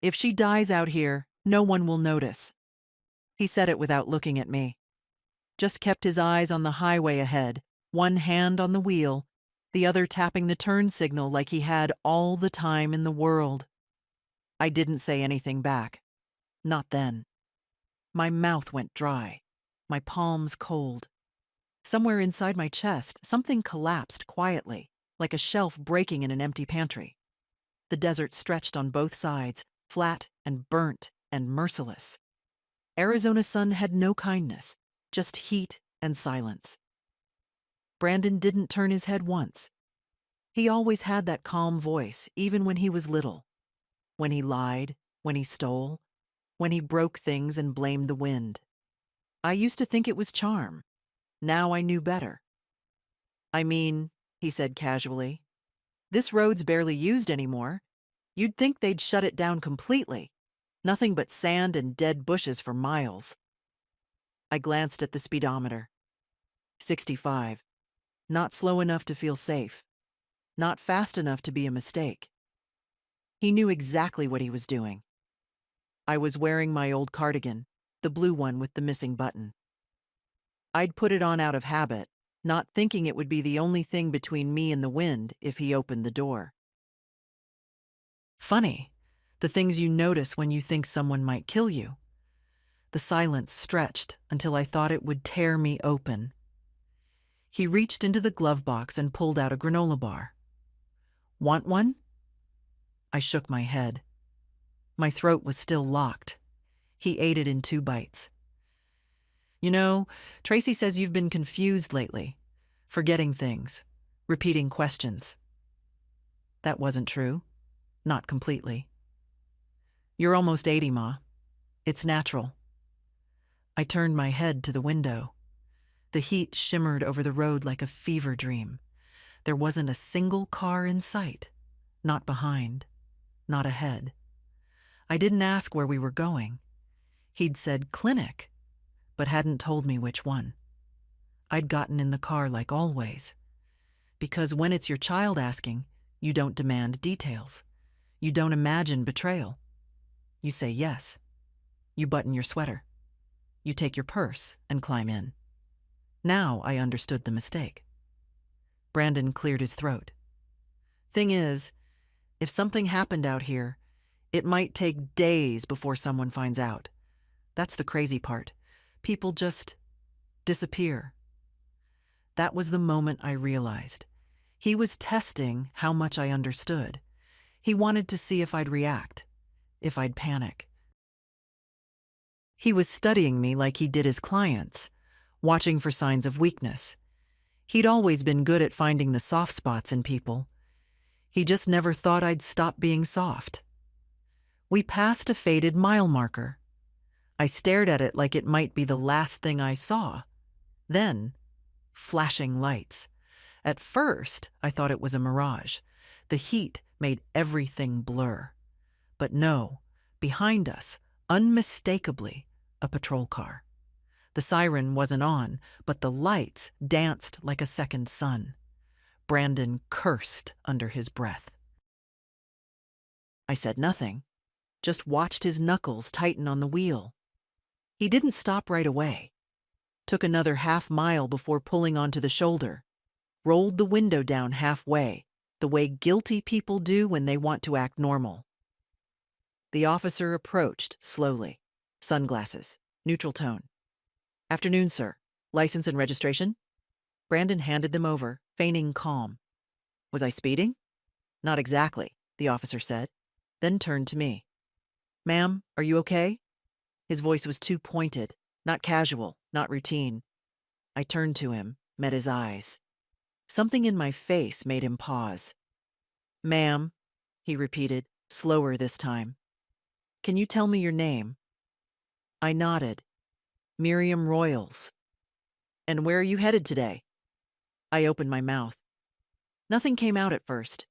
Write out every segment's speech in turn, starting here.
If she dies out here, no one will notice. He said it without looking at me. Just kept his eyes on the highway ahead, one hand on the wheel, the other tapping the turn signal like he had all the time in the world. I didn't say anything back. Not then. My mouth went dry, my palms cold. Somewhere inside my chest, something collapsed quietly, like a shelf breaking in an empty pantry. The desert stretched on both sides, flat and burnt and merciless. Arizona sun had no kindness, just heat and silence. Brandon didn't turn his head once. He always had that calm voice, even when he was little. When he lied, when he stole, when he broke things and blamed the wind. I used to think it was charm. Now I knew better. I mean, he said casually, this road's barely used anymore. You'd think they'd shut it down completely. Nothing but sand and dead bushes for miles. I glanced at the speedometer. 65. Not slow enough to feel safe. Not fast enough to be a mistake. He knew exactly what he was doing. I was wearing my old cardigan, the blue one with the missing button. I'd put it on out of habit, not thinking it would be the only thing between me and the wind if he opened the door. Funny, the things you notice when you think someone might kill you. The silence stretched until I thought it would tear me open. He reached into the glove box and pulled out a granola bar. Want one? I shook my head. My throat was still locked. He ate it in 2 bites. You know, Tracy says you've been confused lately, forgetting things, repeating questions. That wasn't true. Not completely. You're almost 80, Ma. It's natural. I turned my head to the window. The heat shimmered over the road like a fever dream. There wasn't a single car in sight. Not behind. Not ahead. I didn't ask where we were going. He'd said clinic, but hadn't told me which one. I'd gotten in the car like always. Because when it's your child asking, you don't demand details. You don't imagine betrayal. You say yes. You button your sweater. You take your purse and climb in. Now I understood the mistake. Brandon cleared his throat. Thing is, if something happened out here, it might take days before someone finds out. That's the crazy part. People just disappear. That was the moment I realized. He was testing how much I understood. He wanted to see if I'd react, if I'd panic. He was studying me like he did his clients, watching for signs of weakness. He'd always been good at finding the soft spots in people. He just never thought I'd stop being soft. We passed a faded mile marker. I stared at it like it might be the last thing I saw. Then, flashing lights. At first, I thought it was a mirage. The heat made everything blur. But no, behind us, unmistakably, a patrol car. The siren wasn't on, but the lights danced like a second sun. Brandon cursed under his breath. I said nothing, just watched his knuckles tighten on the wheel. He didn't stop right away. Took another half-mile before pulling onto the shoulder. Rolled the window down halfway, the way guilty people do when they want to act normal. The officer approached slowly. Sunglasses, neutral tone. Afternoon, sir. License and registration? Brandon handed them over, feigning calm. Was I speeding? Not exactly, the officer said, then turned to me. Ma'am, are you okay? His voice was too pointed, not casual, not routine. I turned to him, met his eyes. Something in my face made him pause. Ma'am, he repeated, slower this time. Can you tell me your name? I nodded. Miriam Royals. And where are you headed today? I opened my mouth. Nothing came out at first.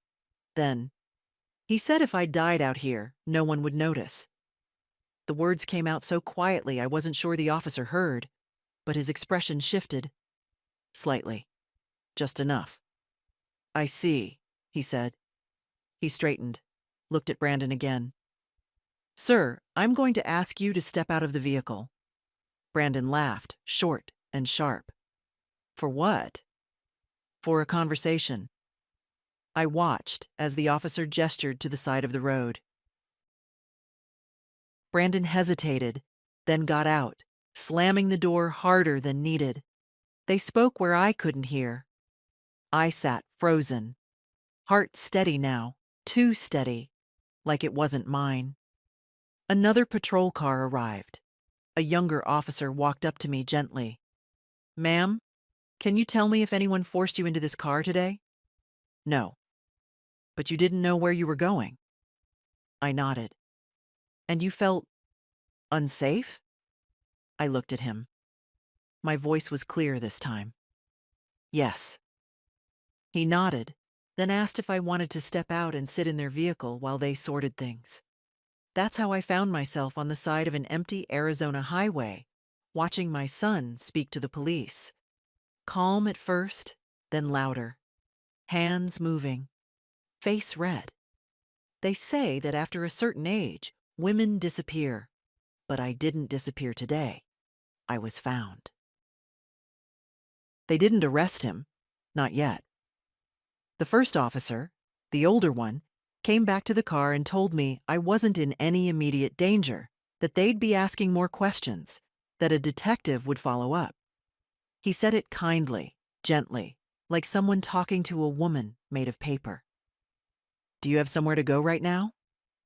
Then, he said if I died out here, no one would notice. The words came out so quietly I wasn't sure the officer heard, but his expression shifted. Slightly. Just enough. I see, he said. He straightened, looked at Brandon again. "Sir, I'm going to ask you to step out of the vehicle." Brandon laughed, short and sharp. "For what?" "For a conversation." I watched as the officer gestured to the side of the road. Brandon hesitated, then got out, slamming the door harder than needed. They spoke where I couldn't hear. I sat frozen, heart steady now, too steady, like it wasn't mine. Another patrol car arrived. A younger officer walked up to me gently. "Ma'am, can you tell me if anyone forced you into this car today?" "No." "But you didn't know where you were going?" I nodded. "And you felt unsafe?" I looked at him. My voice was clear this time. "Yes." He nodded, then asked if I wanted to step out and sit in their vehicle while they sorted things. That's how I found myself on the side of an empty Arizona highway, watching my son speak to the police. Calm at first, then louder. Hands moving. Face red. They say that after a certain age, women disappear. But I didn't disappear today. I was found. They didn't arrest him. Not yet. The first officer, the older one, came back to the car and told me I wasn't in any immediate danger, that they'd be asking more questions, that a detective would follow up. He said it kindly, gently, like someone talking to a woman made of paper. "Do you have somewhere to go right now?"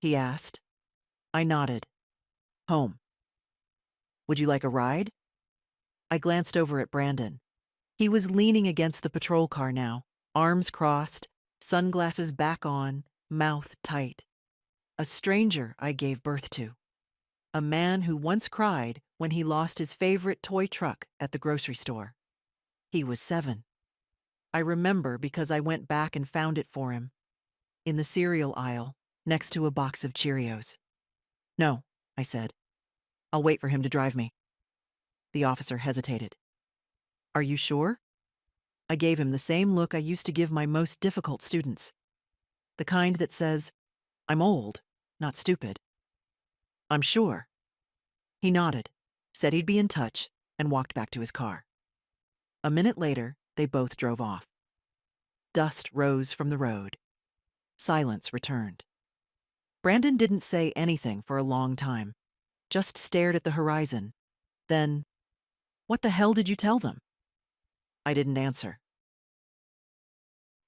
he asked. I nodded. "Home." "Would you like a ride?" I glanced over at Brandon. He was leaning against the patrol car now, arms crossed, sunglasses back on, mouth tight. A stranger I gave birth to. A man who once cried when he lost his favorite toy truck at the grocery store. He was 7. I remember because I went back and found it for him. In the cereal aisle, next to a box of Cheerios. "No," I said. "I'll wait for him to drive me." The officer hesitated. "Are you sure?" I gave him the same look I used to give my most difficult students. The kind that says, "I'm old, not stupid." "I'm sure." He nodded, said he'd be in touch, and walked back to his car. A minute later, they both drove off. Dust rose from the road. Silence returned. Brandon didn't say anything for a long time, just stared at the horizon. Then, "What the hell did you tell them?" I didn't answer.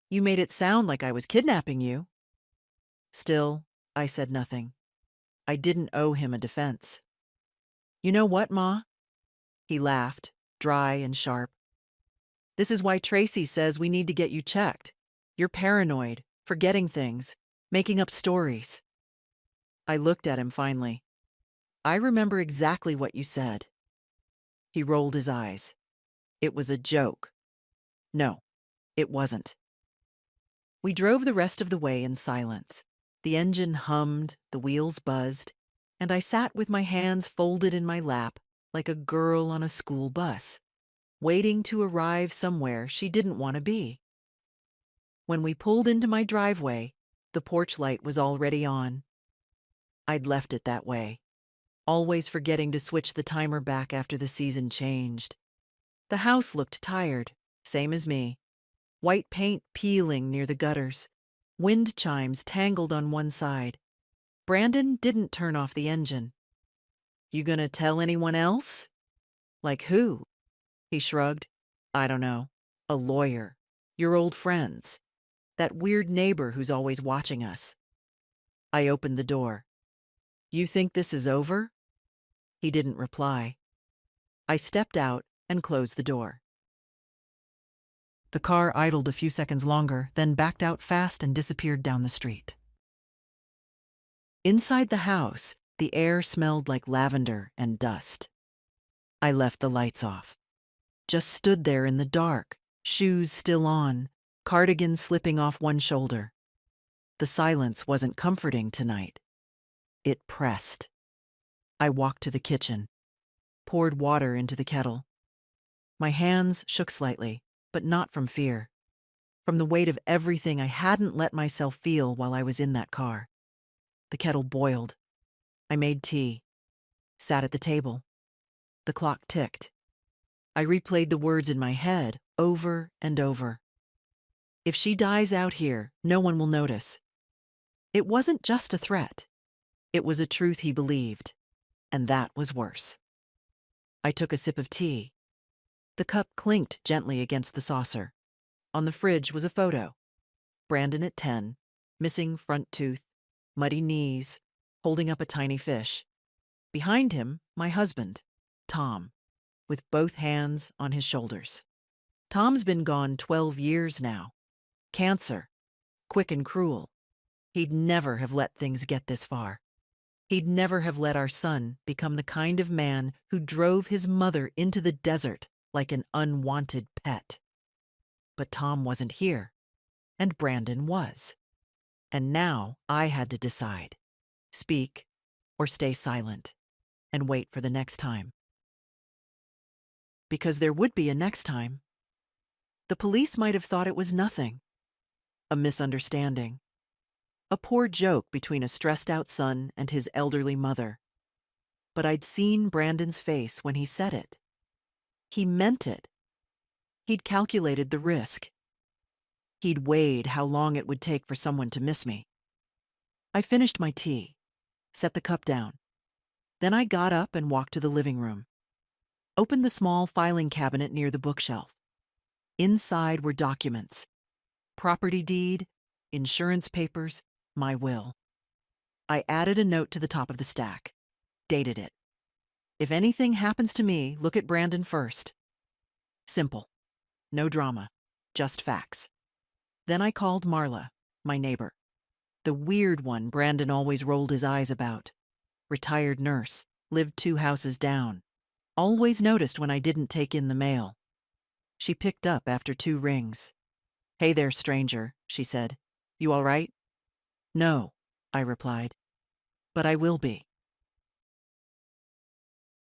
"You made it sound like I was kidnapping you." Still, I said nothing. I didn't owe him a defense. "You know what, Ma?" He laughed, dry and sharp. "This is why Tracy says we need to get you checked. You're paranoid, forgetting things, making up stories." I looked at him finally. "I remember exactly what you said." He rolled his eyes. "It was a joke." "No, it wasn't." We drove the rest of the way in silence. The engine hummed, the wheels buzzed, and I sat with my hands folded in my lap like a girl on a school bus, waiting to arrive somewhere she didn't want to be. When we pulled into my driveway, the porch light was already on. I'd left it that way, always forgetting to switch the timer back after the season changed. The house looked tired, same as me. White paint peeling near the gutters. Wind chimes tangled on one side. Brandon didn't turn off the engine. "You gonna tell anyone else?" "Like who?" He shrugged. "I don't know. A lawyer. Your old friends. That weird neighbor who's always watching us." I opened the door. "You think this is over?" He didn't reply. I stepped out and closed the door. The car idled a few seconds longer, then backed out fast and disappeared down the street. Inside the house, the air smelled like lavender and dust. I left the lights off. Just stood there in the dark, shoes still on, cardigan slipping off one shoulder. The silence wasn't comforting tonight. It pressed. I walked to the kitchen, poured water into the kettle. My hands shook slightly, but not from fear. From the weight of everything I hadn't let myself feel while I was in that car. The kettle boiled. I made tea, sat at the table. The clock ticked. I replayed the words in my head over and over. If she dies out here, no one will notice. It wasn't just a threat. It was a truth he believed, and that was worse. I took a sip of tea. The cup clinked gently against the saucer. On the fridge was a photo. Brandon at 10, missing front tooth, muddy knees, holding up a tiny fish. Behind him, my husband, Tom, with both hands on his shoulders. Tom's been gone 12 years now. Cancer, quick and cruel. He'd never have let things get this far. He'd never have let our son become the kind of man who drove his mother into the desert like an unwanted pet. But Tom wasn't here, and Brandon was. And now I had to decide, speak or stay silent and wait for the next time. Because there would be a next time. The police might have thought it was nothing, a misunderstanding, a poor joke between a stressed-out son and his elderly mother. But I'd seen Brandon's face when he said it. He meant it. He'd calculated the risk. He'd weighed how long it would take for someone to miss me. I finished my tea, set the cup down. Then I got up and walked to the living room. Opened the small filing cabinet near the bookshelf. Inside were documents. Property deed, insurance papers, my will. I added a note to the top of the stack, dated it. If anything happens to me, look at Brandon first. Simple. No drama, just facts. Then I called Marla, my neighbor. The weird one Brandon always rolled his eyes about. Retired nurse, lived 2 houses down. Always noticed when I didn't take in the mail. She picked up after 2 rings. "Hey there, stranger," she said. "You all right?" "No," I replied. "But I will be."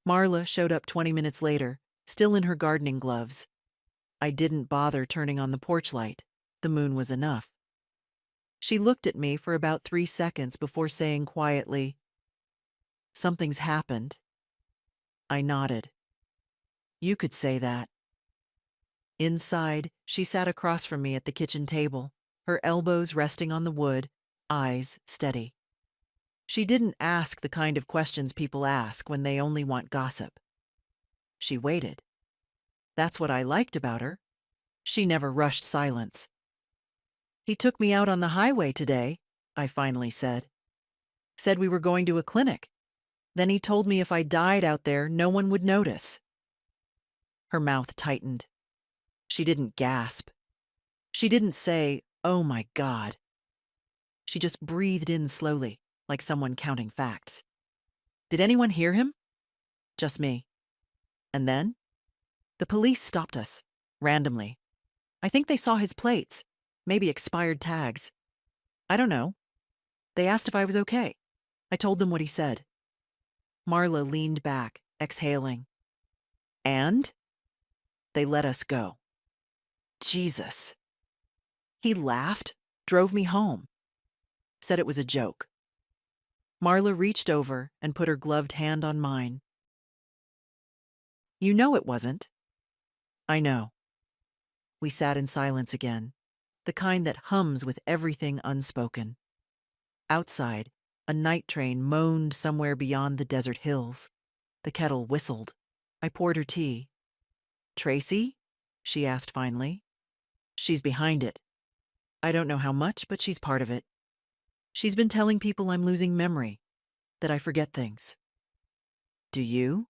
Marla showed up 20 minutes later, still in her gardening gloves. I didn't bother turning on the porch light. The moon was enough. She looked at me for about 3 seconds before saying quietly, "Something's happened." I nodded. "You could say that." Inside, she sat across from me at the kitchen table, her elbows resting on the wood, eyes steady. She didn't ask the kind of questions people ask when they only want gossip. She waited. That's what I liked about her. She never rushed silence. "He took me out on the highway today," I finally said. "Said we were going to a clinic. Then he told me if I died out there, no one would notice." Her mouth tightened. She didn't gasp. She didn't say, "Oh my God." She just breathed in slowly, like someone counting facts. "Did anyone hear him?" "Just me." "And then?" "The police stopped us, randomly. I think they saw his plates, maybe expired tags. I don't know. They asked if I was okay. I told them what he said." Marla leaned back, exhaling. "And?" "They let us go." Jesus. He laughed, drove me home. Said it was a joke. Marla reached over and put her gloved hand on mine. "You know it wasn't." "I know." We sat in silence again, the kind that hums with everything unspoken. Outside, a night train moaned somewhere beyond the desert hills. The kettle whistled. I poured her tea. "Tracy?" she asked finally. "She's behind it. I don't know how much, but she's part of it. She's been telling people I'm losing memory, that I forget things." "Do you?"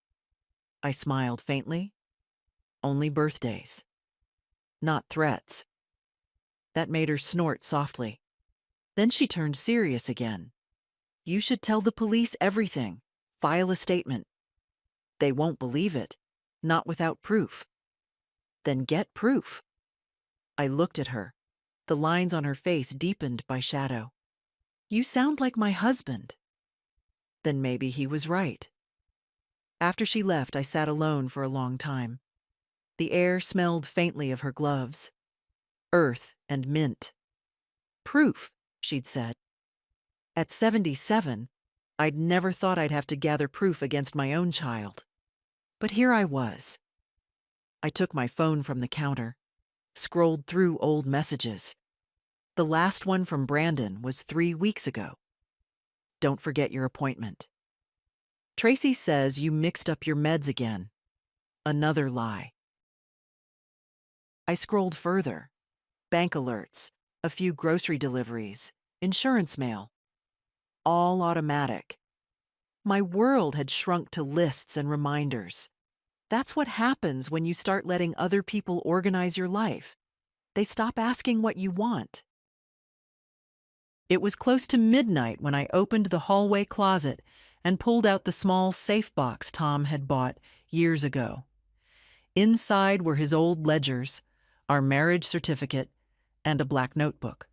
I smiled faintly. "Only birthdays. Not threats." That made her snort softly. Then she turned serious again. "You should tell the police everything. File a statement." "They won't believe it. Not without proof." "Then get proof." I looked at her. The lines on her face deepened by shadow. "You sound like my husband." Then maybe he was right. After she left, I sat alone for a long time. The air smelled faintly of her gloves. Earth and mint. "Proof," she'd said. At 77, I'd never thought I'd have to gather proof against my own child. But here I was. I took my phone from the counter, scrolled through old messages. The last one from Brandon was 3 weeks ago. Don't forget your appointment. Tracy says you mixed up your meds again. Another lie. I scrolled further. Bank alerts, a few grocery deliveries, insurance mail. All automatic. My world had shrunk to lists and reminders. That's what happens when you start letting other people organize your life. They stop asking what you want. It was close to midnight when I opened the hallway closet and pulled out the small safe box Tom had bought years ago. Inside were his old ledgers, our marriage certificate, and a black notebook.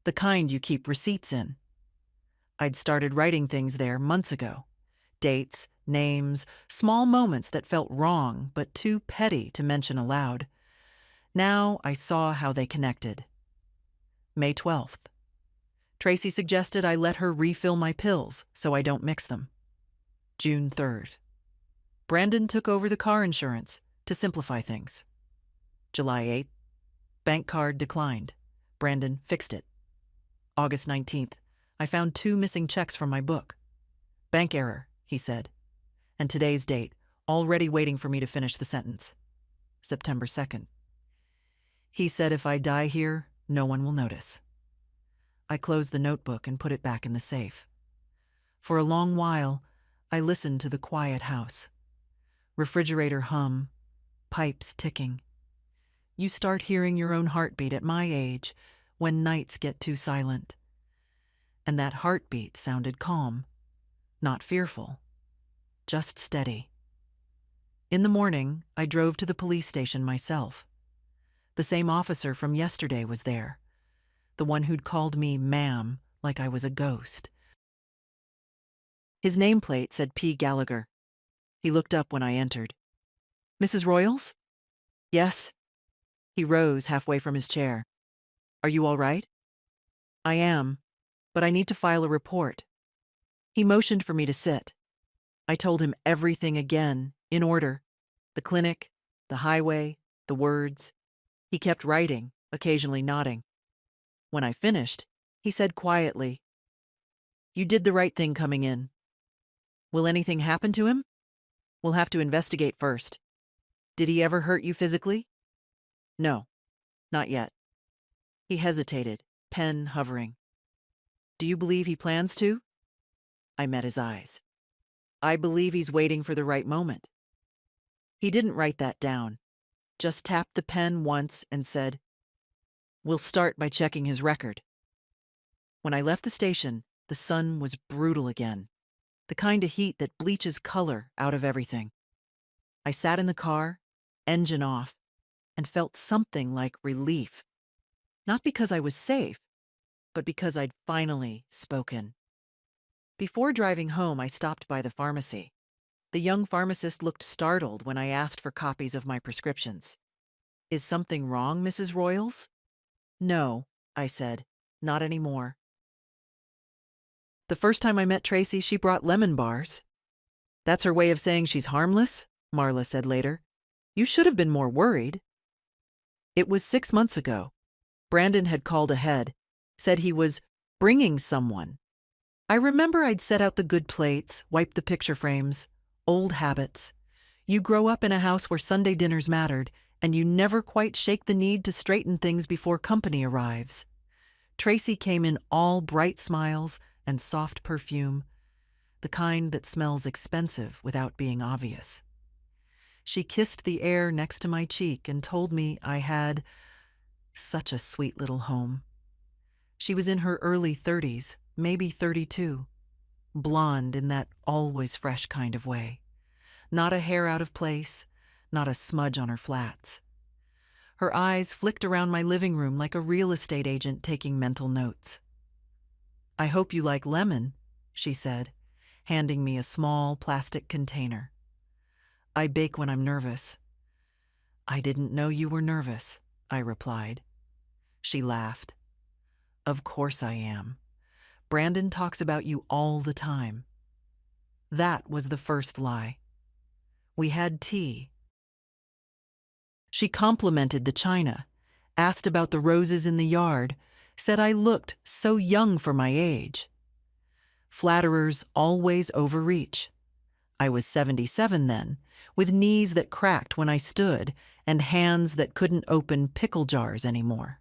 The kind you keep receipts in. I'd started writing things there months ago. Dates, names, small moments that felt wrong but too petty to mention aloud. Now I saw how they connected. May 12th. Tracy suggested I let her refill my pills so I don't mix them. June 3rd. Brandon took over the car insurance to simplify things. July 8th. Bank card declined. Brandon fixed it. August 19th. I found 2 missing checks from my book. Bank error, he said. And today's date, already waiting for me to finish the sentence. September 2nd. He said if I die here, no one will notice. I closed the notebook and put it back in the safe. For a long while, I listened to the quiet house. Refrigerator hum, pipes ticking. You start hearing your own heartbeat at my age when nights get too silent. And that heartbeat sounded calm, not fearful, just steady. In the morning, I drove to the police station myself. The same officer from yesterday was there, the one who'd called me ma'am like I was a ghost. His nameplate said P. Gallagher. He looked up when I entered. Mrs. Royals? Yes. He rose halfway from his chair. Are you all right? I am, but I need to file a report. He motioned for me to sit. I told him everything again, in order. The clinic, the highway, the words. He kept writing, occasionally nodding. When I finished, he said quietly, You did the right thing coming in. Will anything happen to him? We'll have to investigate first. Did he ever hurt you physically? No, not yet. He hesitated, pen hovering. Do you believe he plans to? I met his eyes. I believe he's waiting for the right moment. He didn't write that down, just tapped the pen once and said, We'll start by checking his record. When I left the station, the sun was brutal again, the kind of heat that bleaches color out of everything. I sat in the car, engine off, and felt something like relief. Not because I was safe, but because I'd finally spoken. Before driving home, I stopped by the pharmacy. The young pharmacist looked startled when I asked for copies of my prescriptions. Is something wrong, Mrs. Royals? No, I said, not anymore. The first time I met Tracy, she brought lemon bars. That's her way of saying she's harmless, Marla said later. You should have been more worried. It was 6 months ago. Brandon had called ahead, said he was bringing someone. I remember I'd set out the good plates, wiped the picture frames, old habits. You grow up in a house where Sunday dinners mattered, and you never quite shake the need to straighten things before company arrives. Tracy came in all bright smiles and soft perfume, the kind that smells expensive without being obvious. She kissed the air next to my cheek and told me I had such a sweet little home. She was in her early 30s, maybe 32, blonde in that always fresh kind of way. Not a hair out of place, not a smudge on her flats. Her eyes flicked around my living room like a real estate agent taking mental notes. I hope you like lemon, she said, handing me a small plastic container. I bake when I'm nervous. I didn't know you were nervous, I replied. She laughed. Of course I am. Brandon talks about you all the time. That was the first lie. We had tea. She complimented the china, asked about the roses in the yard, said I looked so young for my age. Flatterers always overreach. I was 77 then, with knees that cracked when I stood and hands that couldn't open pickle jars anymore.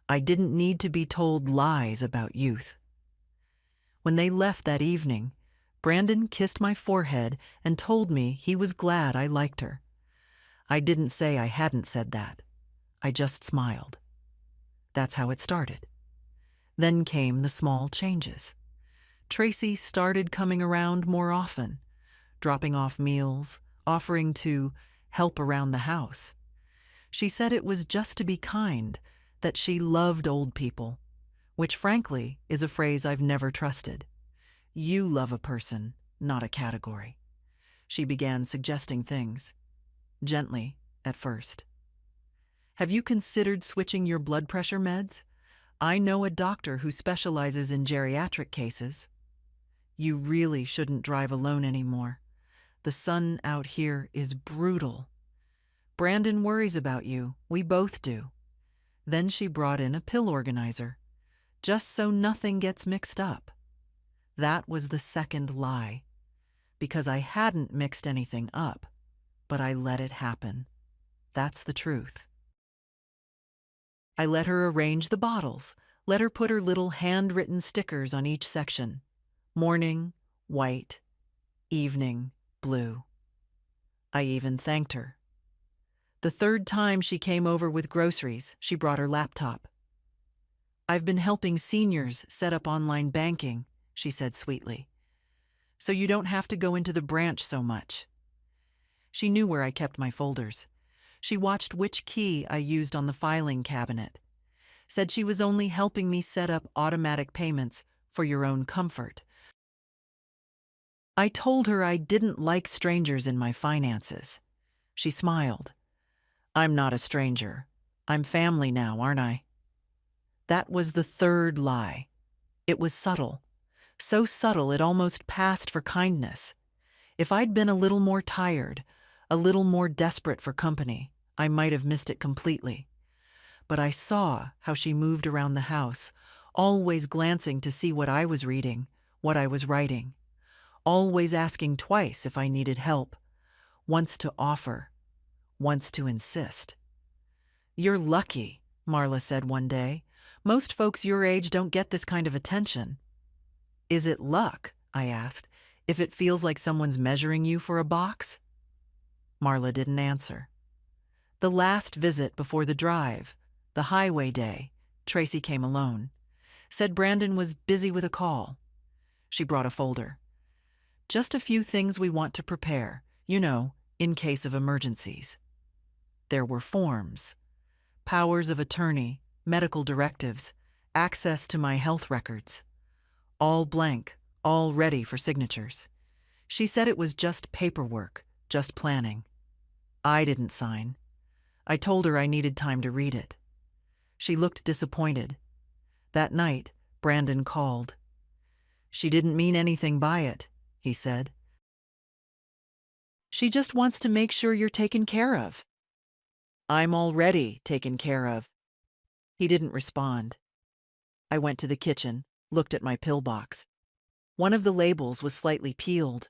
I didn't need to be told lies about youth. When they left that evening, Brandon kissed my forehead and told me he was glad I liked her. I didn't say I hadn't said that. I just smiled. That's how it started. Then came the small changes. Tracy started coming around more often, dropping off meals, offering to help around the house. She said it was just to be kind, that she loved old people, which frankly is a phrase I've never trusted. You love a person, not a category. She began suggesting things, gently at first. Have you considered switching your blood pressure meds? I know a doctor who specializes in geriatric cases. You really shouldn't drive alone anymore. The sun out here is brutal. Brandon worries about you. We both do. Then she brought in a pill organizer, just so nothing gets mixed up. That was the second lie, because I hadn't mixed anything up, but I let it happen. That's the truth. I let her arrange the bottles, let her put her little handwritten stickers on each section. Morning, white, evening, blue. I even thanked her. The third time she came over with groceries, she brought her laptop. I've been helping seniors set up online banking, she said sweetly, so you don't have to go into the branch so much. She knew where I kept my folders. She watched which key I used on the filing cabinet, said she was only helping me set up automatic payments for your own comfort. I told her I didn't like strangers in my finances. She smiled. I'm not a stranger. I'm family now, aren't I? That was the third lie. It was subtle. So subtle it almost passed for kindness. If I'd been a little more tired, a little more desperate for company, I might have missed it completely. But I saw how she moved around the house, always glancing to see what I was reading, what I was writing, always asking twice if I needed help, once to offer, once to insist. You're lucky, Marla said one day. Most folks your age don't get this kind of attention. Is it luck, I asked, if it feels like someone's measuring you for a box? Marla didn't answer. The last visit before the drive, the highway day, Tracy came alone. Said Brandon was busy with a call. She brought a folder. Just a few things we want to prepare, in case of emergencies. There were forms, powers of attorney, medical directives, access to my health records. All blank, all ready for signatures. She said it was just paperwork, just planning. I didn't sign. I told her I needed time to read it. She looked disappointed. That night, Brandon called. She didn't mean anything by it, he said. She just wants to make sure you're taken care of. I'm already taken care of. He didn't respond. I went to the kitchen, looked at my pill box. One of the labels was slightly peeled.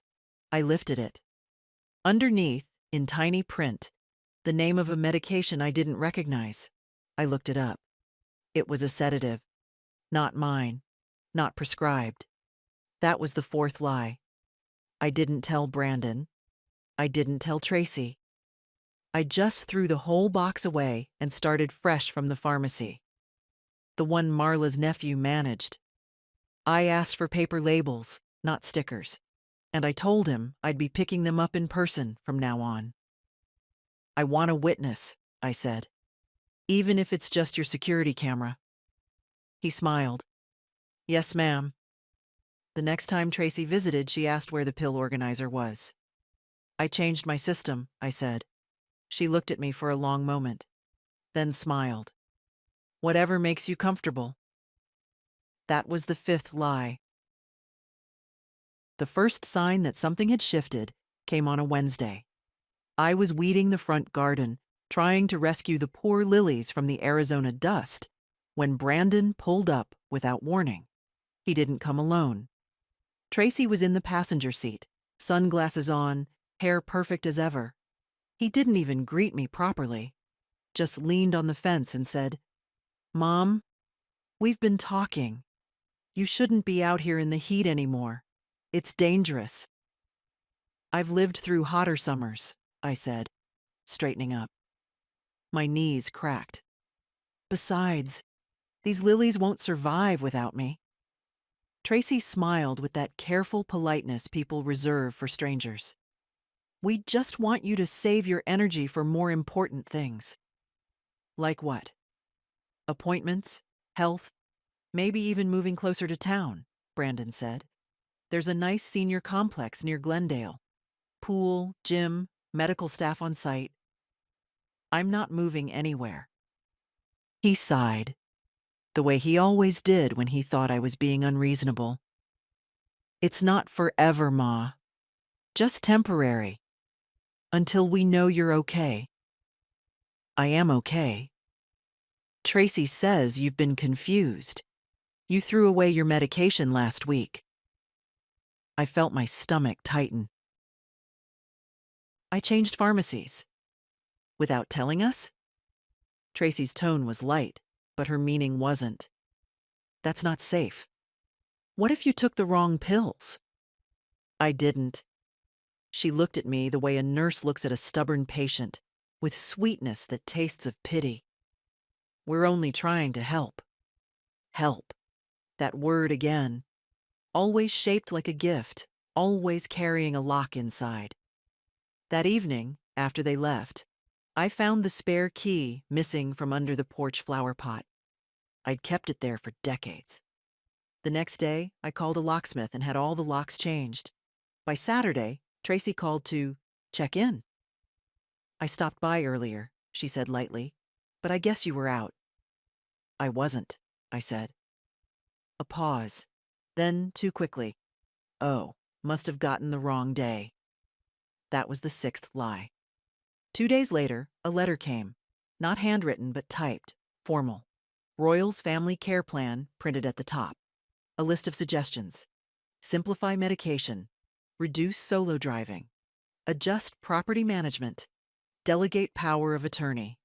I lifted it. Underneath, in tiny print, the name of a medication I didn't recognize. I looked it up. It was a sedative. Not mine. Not prescribed. That was the fourth lie. I didn't tell Brandon. I didn't tell Tracy. I just threw the whole box away and started fresh from the pharmacy. The one Marla's nephew managed. I asked for paper labels, not stickers, and I told him I'd be picking them up in person from now on. I want a witness, I said, even if it's just your security camera. He smiled. Yes, ma'am. The next time Tracy visited, she asked where the pill organizer was. I changed my system, I said. She looked at me for a long moment, then smiled. Whatever makes you comfortable. That was the fifth lie. The first sign that something had shifted came on a Wednesday. I was weeding the front garden, trying to rescue the poor lilies from the Arizona dust, when Brandon pulled up without warning. He didn't come alone. Tracy was in the passenger seat, sunglasses on, hair perfect as ever. He didn't even greet me properly, just leaned on the fence and said, "Mom, we've been talking. You shouldn't be out here in the heat anymore. It's dangerous." "I've lived through hotter summers," I said, straightening up. My knees cracked. "Besides, these lilies won't survive without me." Tracy smiled with that careful politeness people reserve for strangers. "We just want you to save your energy for more important things." "Like what?" "Appointments, health, maybe even moving closer to town," Brandon said. "There's a nice senior complex near Glendale. Pool, gym, medical staff on site. I'm not moving anywhere." He sighed, the way he always did when he thought I was being unreasonable. "It's not forever, Ma. Just temporary. Until we know you're okay." "I am okay." "Tracy says you've been confused. You threw away your medication last week." I felt my stomach tighten. "I changed pharmacies." "Without telling us?" Tracy's tone was light, but her meaning wasn't. "That's not safe." "What if you took the wrong pills?" "I didn't." She looked at me the way a nurse looks at a stubborn patient, with sweetness that tastes of pity. "We're only trying to help." Help. That word again. Always shaped like a gift, always carrying a lock inside. That evening, after they left, I found the spare key missing from under the porch flower pot. I'd kept it there for decades. The next day, I called a locksmith and had all the locks changed. By Saturday, Tracy called to check in. "I stopped by earlier," she said lightly, "but I guess you were out." "I wasn't," I said. A pause. Then, too quickly, "Oh, must have gotten the wrong day." That was the sixth lie. 2 days later, a letter came. Not handwritten, but typed, formal. Royal's Family Care Plan printed at the top. A list of suggestions. Simplify medication. Reduce solo driving. Adjust property management. Delegate power of attorney.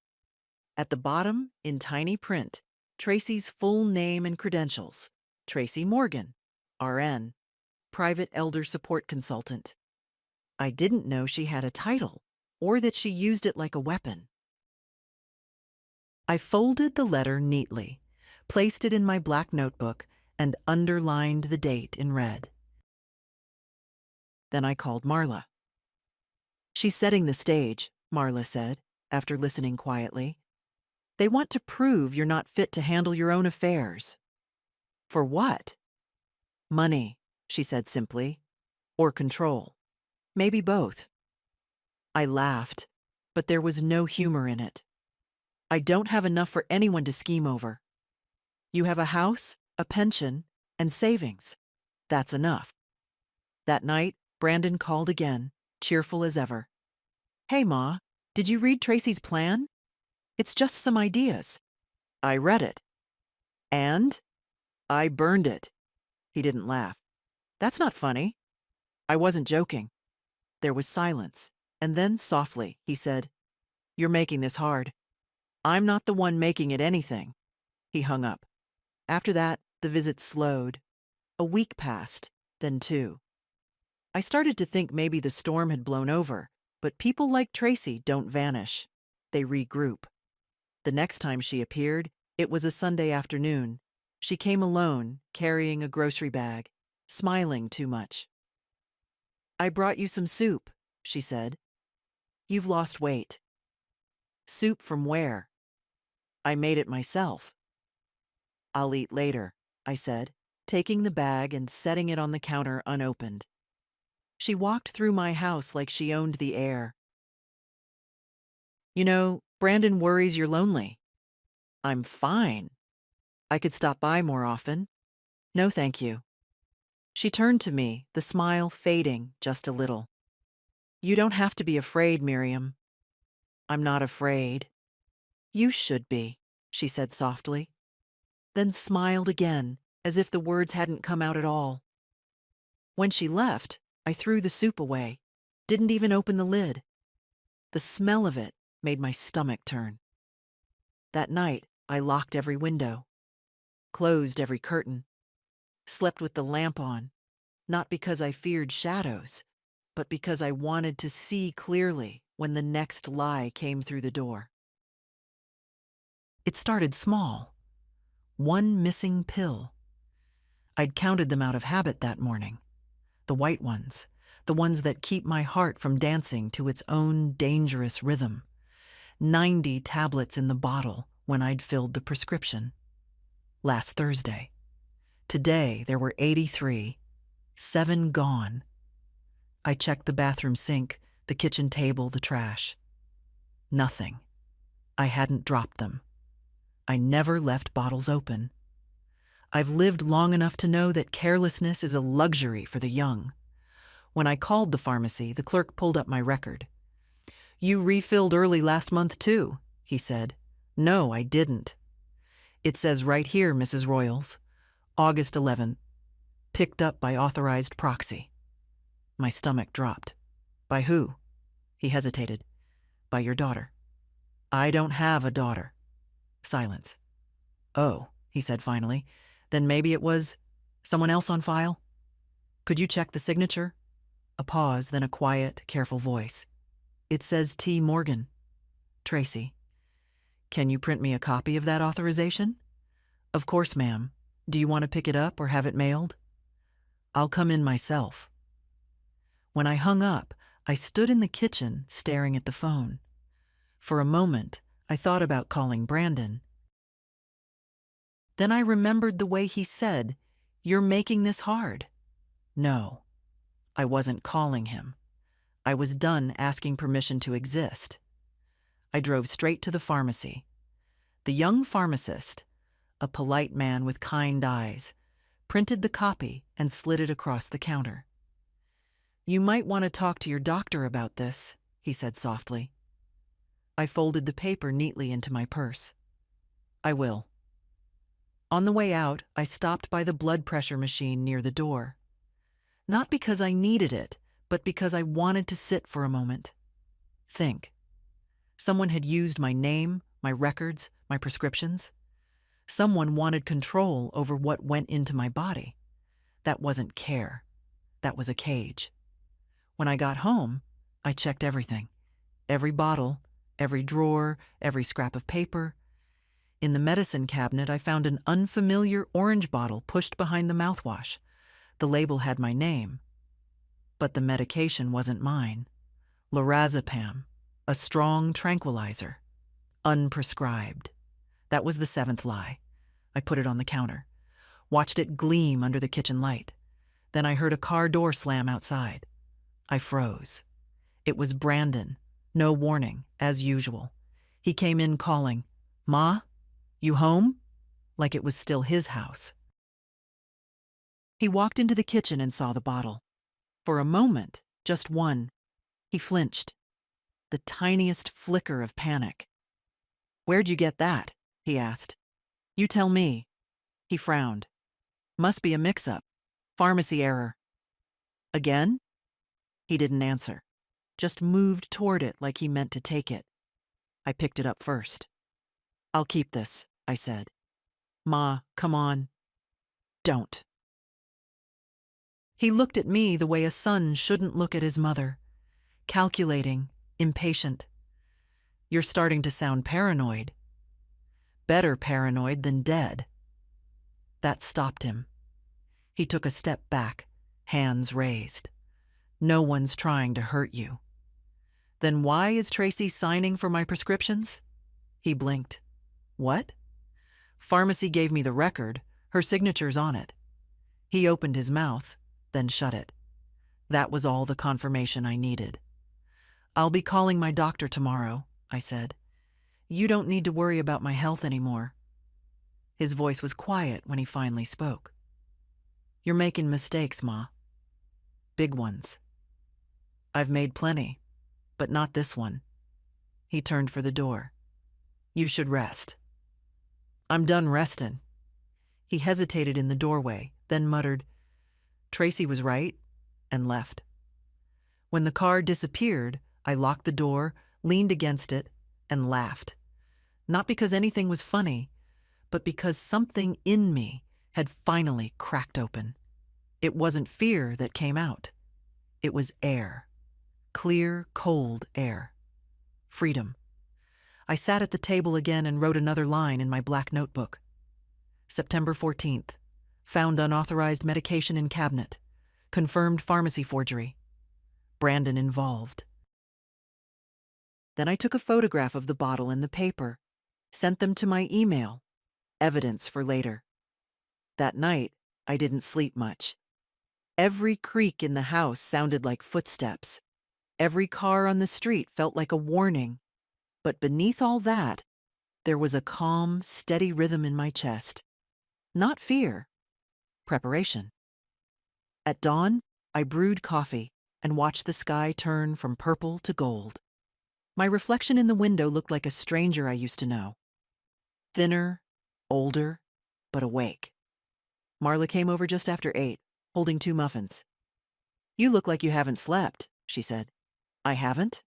At the bottom, in tiny print, Tracy's full name and credentials. Tracy Morgan, RN, Private Elder Support Consultant. I didn't know she had a title, or that she used it like a weapon. I folded the letter neatly, placed it in my black notebook, and underlined the date in red. Then I called Marla. "She's setting the stage," Marla said, after listening quietly. "They want to prove you're not fit to handle your own affairs." "For what?" "Money," she said simply. "Or control. Maybe both." I laughed, but there was no humor in it. "I don't have enough for anyone to scheme over. You have a house, a pension, and savings. That's enough." That night, Brandon called again, cheerful as ever. "Hey, Ma, did you read Tracy's plan? It's just some ideas." "I read it." "And?" "I burned it." He didn't laugh. "That's not funny." "I wasn't joking." There was silence, and then softly, he said, "You're making this hard. I'm not the one making it anything." He hung up. After that, the visit slowed. A week passed, then 2. I started to think maybe the storm had blown over, but people like Tracy don't vanish. They regroup. The next time she appeared, it was a Sunday afternoon. She came alone, carrying a grocery bag, smiling too much. "I brought you some soup," she said. "You've lost weight." "Soup from where?" "I made it myself." "I'll eat later," I said, taking the bag and setting it on the counter unopened. She walked through my house like she owned the air. "You know, Brandon worries you're lonely." "I'm fine. I could stop by more often." No, thank you. She turned to me, the smile fading just a little. You don't have to be afraid, Miriam. I'm not afraid. You should be, she said softly, then smiled again, as if the words hadn't come out at all. When she left, I threw the soup away, didn't even open the lid. The smell of it made my stomach turn. That night, I locked every window, closed every curtain, slept with the lamp on, not because I feared shadows, but because I wanted to see clearly when the next lie came through the door. It started small. One missing pill. I'd counted them out of habit that morning. The white ones, the ones that keep my heart from dancing to its own dangerous rhythm. 90 tablets in the bottle when I'd filled the prescription. Last Thursday. Today there were 83, 7 gone. I checked the bathroom sink, the kitchen table, the trash. Nothing. I hadn't dropped them. I never left bottles open. I've lived long enough to know that carelessness is a luxury for the young. When I called the pharmacy, the clerk pulled up my record. You refilled early last month too, he said. No, I didn't. It says right here, Mrs. Royals, August 11th, picked up by authorized proxy. My stomach dropped. By who? He hesitated. By your daughter. I don't have a daughter. Silence. Oh, he said finally. Then maybe it was someone else on file? Could you check the signature? A pause, then a quiet, careful voice. It says T. Morgan. Tracy. Can you print me a copy of that authorization? Of course, ma'am. Do you want to pick it up or have it mailed? I'll come in myself. When I hung up, I stood in the kitchen staring at the phone. For a moment, I thought about calling Brandon. Then I remembered the way he said, "You're making this hard." No, I wasn't calling him. I was done asking permission to exist. I drove straight to the pharmacy. The young pharmacist, a polite man with kind eyes, printed the copy and slid it across the counter. You might want to talk to your doctor about this, he said softly. I folded the paper neatly into my purse. I will. On the way out, I stopped by the blood pressure machine near the door. Not because I needed it, but because I wanted to sit for a moment. Think. Someone had used my name, my records, my prescriptions. Someone wanted control over what went into my body. That wasn't care. That was a cage. When I got home, I checked everything. Every bottle, every drawer, every scrap of paper. In the medicine cabinet, I found an unfamiliar orange bottle pushed behind the mouthwash. The label had my name. But the medication wasn't mine. Lorazepam, a strong tranquilizer. Unprescribed. That was the 7th lie. I put it on the counter. Watched it gleam under the kitchen light. Then I heard a car door slam outside. I froze. It was Brandon. No warning, as usual. He came in calling, "Ma? You home?" Like it was still his house. He walked into the kitchen and saw the bottle. For a moment, just one, he flinched. The tiniest flicker of panic. "Where'd you get that?" he asked. "You tell me." He frowned. "Must be a mix-up. Pharmacy error." "Again?" He didn't answer, just moved toward it like he meant to take it. I picked it up first. "I'll keep this," I said. "Ma, come on." "Don't." He looked at me the way a son shouldn't look at his mother. Calculating, impatient. "You're starting to sound paranoid." "Better paranoid than dead." That stopped him. He took a step back, hands raised. "No one's trying to hurt you." "Then why is Tracy signing for my prescriptions?" He blinked. "What?" "Pharmacy gave me the record. Her signature's on it." He opened his mouth, then shut it. That was all the confirmation I needed. "I'll be calling my doctor tomorrow," I said. "You don't need to worry about my health anymore." His voice was quiet when he finally spoke. You're making mistakes, Ma. Big ones. I've made plenty, but not this one. He turned for the door. You should rest. I'm done restin'. He hesitated in the doorway, then muttered, Tracy was right, and left. When the car disappeared, I locked the door, leaned against it, and laughed. Not because anything was funny, but because something in me had finally cracked open. It wasn't fear that came out. It was air. Clear, cold air. Freedom. I sat at the table again and wrote another line in my black notebook. September 14th. Found unauthorized medication in cabinet. Confirmed pharmacy forgery. Brandon involved. Then I took a photograph of the bottle and the paper, sent them to my email. Evidence for later. That night, I didn't sleep much. Every creak in the house sounded like footsteps. Every car on the street felt like a warning. But beneath all that, there was a calm, steady rhythm in my chest. Not fear. Preparation. At dawn, I brewed coffee and watched the sky turn from purple to gold. My reflection in the window looked like a stranger I used to know. Thinner, older, but awake. Marla came over just after 8, holding 2 muffins. You look like you haven't slept, she said. I haven't?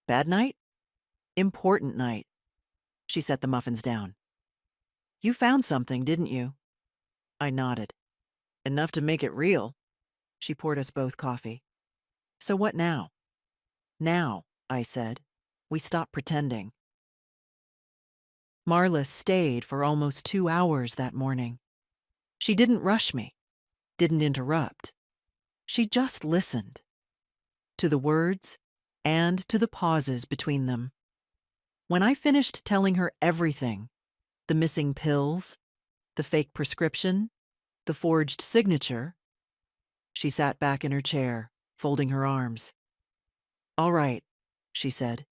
Bad night? Important night. She set the muffins down. You found something, didn't you? I nodded. Enough to make it real. She poured us both coffee. So what now? Now, I said. We stop pretending. Marla stayed for almost 2 hours that morning. She didn't rush me, didn't interrupt. She just listened. To the words and to the pauses between them. When I finished telling her everything, the missing pills, the fake prescription, the forged signature, she sat back in her chair, folding her arms. All right, she said.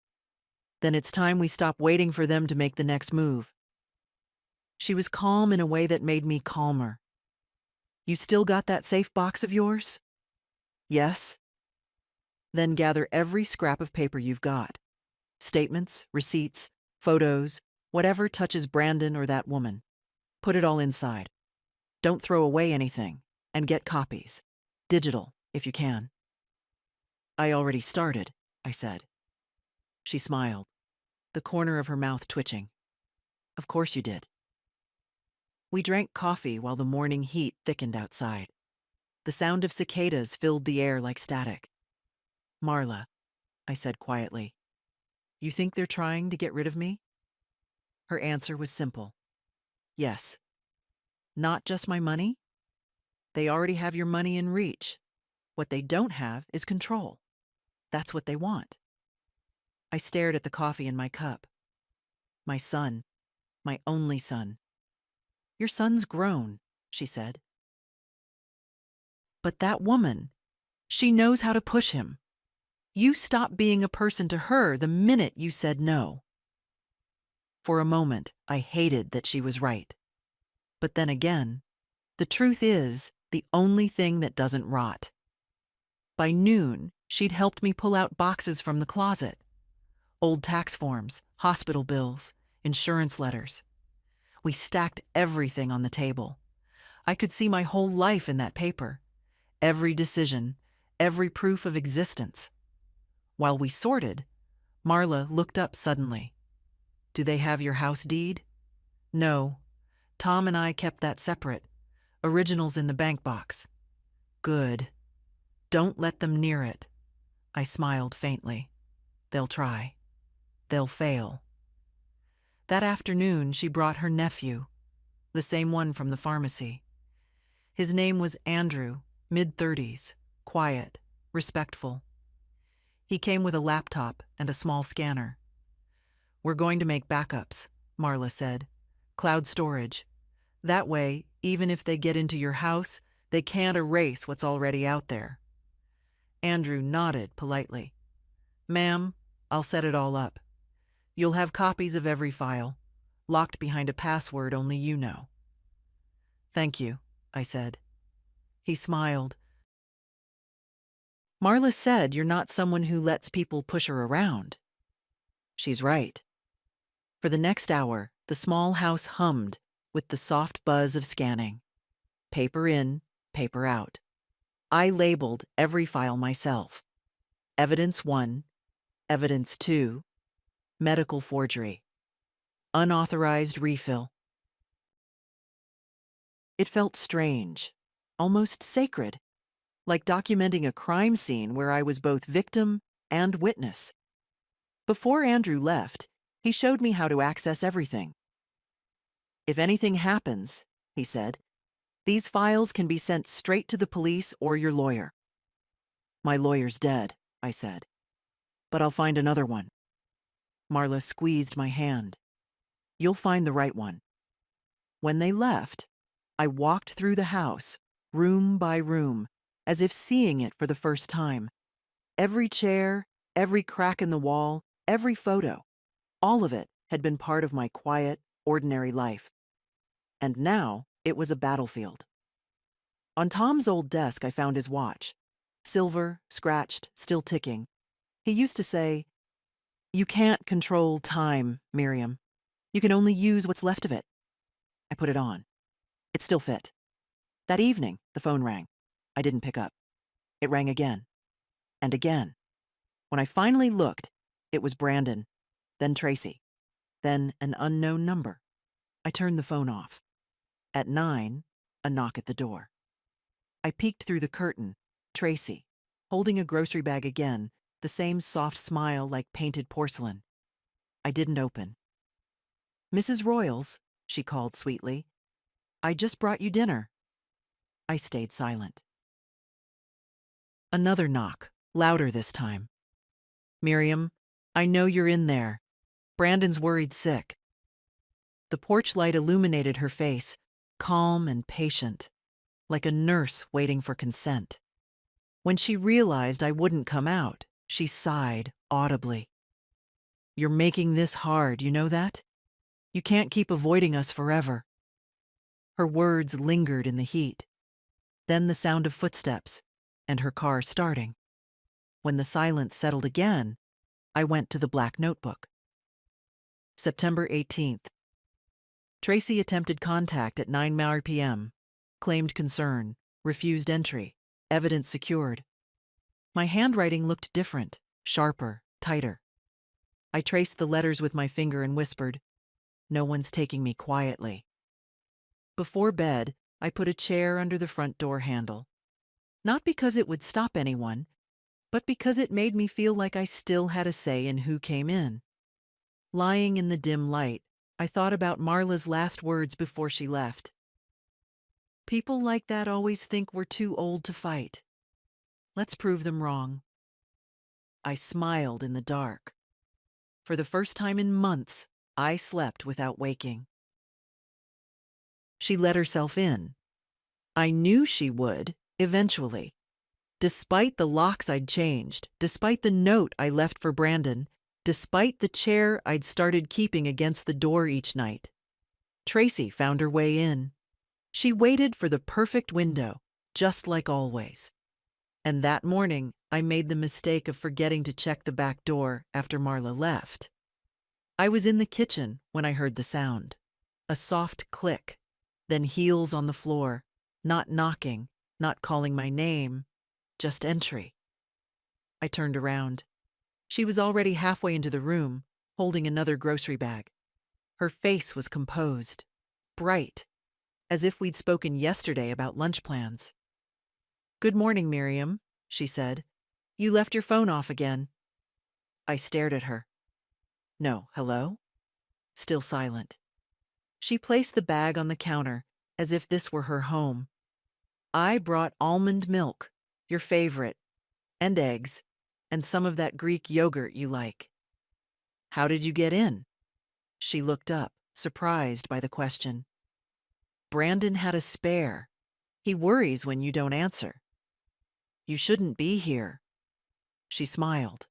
Then it's time we stop waiting for them to make the next move. She was calm in a way that made me calmer. You still got that safe box of yours? Yes. Then gather every scrap of paper you've got. Statements, receipts, photos, whatever touches Brandon or that woman. Put it all inside. Don't throw away anything, and get copies. Digital, if you can. I already started, I said. She smiled, the corner of her mouth twitching. Of course you did. We drank coffee while the morning heat thickened outside. The sound of cicadas filled the air like static. Marla, I said quietly, you think they're trying to get rid of me? Her answer was simple. Yes. Not just my money? They already have your money in reach. What they don't have is control. That's what they want. I stared at the coffee in my cup. My son, my only son. Your son's grown, she said. But that woman, she knows how to push him. You stopped being a person to her the minute you said no. For a moment, I hated that she was right. But then again, the truth is the only thing that doesn't rot. By noon, she'd helped me pull out boxes from the closet. Old tax forms, hospital bills, insurance letters. We stacked everything on the table. I could see my whole life in that paper. Every decision, every proof of existence. While we sorted, Marla looked up suddenly. Do they have your house deed? No. Tom and I kept that separate. Originals in the bank box. Good. Don't let them near it. I smiled faintly. They'll try. They'll fail. That afternoon, she brought her nephew, the same one from the pharmacy. His name was Andrew, mid-30s, quiet, respectful. He came with a laptop and a small scanner. We're going to make backups, Marla said. Cloud storage. That way, even if they get into your house, they can't erase what's already out there. Andrew nodded politely. Ma'am, I'll set it all up. You'll have copies of every file, locked behind a password only you know. Thank you, I said. He smiled. Marla said you're not someone who lets people push her around. She's right. For the next hour, the small house hummed with the soft buzz of scanning. Paper in, paper out. I labeled every file myself. Evidence 1, Evidence 2, medical forgery, unauthorized refill. It felt strange, almost sacred, like documenting a crime scene where I was both victim and witness. Before Andrew left, he showed me how to access everything. If anything happens, he said, these files can be sent straight to the police or your lawyer. My lawyer's dead, I said, but I'll find another one. Marla squeezed my hand. You'll find the right one. When they left, I walked through the house, room by room, as if seeing it for the first time. Every chair, every crack in the wall, every photo, all of it had been part of my quiet, ordinary life. And now it was a battlefield. On Tom's old desk, I found his watch. Silver, scratched, still ticking. He used to say, "You can't control time, Miriam. You can only use what's left of it." I put it on. It still fit. That evening, the phone rang. I didn't pick up. It rang again. And again. When I finally looked, it was Brandon, then Tracy, then an unknown number. I turned the phone off. At 9, a knock at the door. I peeked through the curtain. Tracy, holding a grocery bag again, the same soft smile like painted porcelain. I didn't open. "Mrs. Royals," she called sweetly. "I just brought you dinner." I stayed silent. Another knock, louder this time. "Miriam, I know you're in there. Brandon's worried sick." The porch light illuminated her face, calm and patient, like a nurse waiting for consent. When she realized I wouldn't come out, she sighed audibly. "You're making this hard, you know that? You can't keep avoiding us forever." Her words lingered in the heat. Then the sound of footsteps, and her car starting. When the silence settled again, I went to the black notebook. September 18th. Tracy attempted contact at 9 p.m., claimed concern, refused entry, evidence secured. My handwriting looked different, sharper, tighter. I traced the letters with my finger and whispered, "No one's taking me quietly." Before bed, I put a chair under the front door handle. Not because it would stop anyone, but because it made me feel like I still had a say in who came in. Lying in the dim light, I thought about Marla's last words before she left. "People like that always think we're too old to fight. Let's prove them wrong." I smiled in the dark. For the first time in months, I slept without waking. She let herself in. I knew she would, eventually. Despite the locks I'd changed, despite the note I left for Brandon, despite the chair I'd started keeping against the door each night. Tracy found her way in. She waited for the perfect window, just like always. And that morning, I made the mistake of forgetting to check the back door after Marla left. I was in the kitchen when I heard the sound. A soft click, then heels on the floor, not knocking, not calling my name, just entry. I turned around. She was already halfway into the room, holding another grocery bag. Her face was composed, bright, as if we'd spoken yesterday about lunch plans. "Good morning, Miriam," she said. "You left your phone off again." I stared at her. "No, hello?" Still silent. She placed the bag on the counter, as if this were her home. "I brought almond milk, your favorite, and eggs, and some of that Greek yogurt you like." "How did you get in?" She looked up, surprised by the question. "Brandon had a spare. He worries when you don't answer." "You shouldn't be here." She smiled.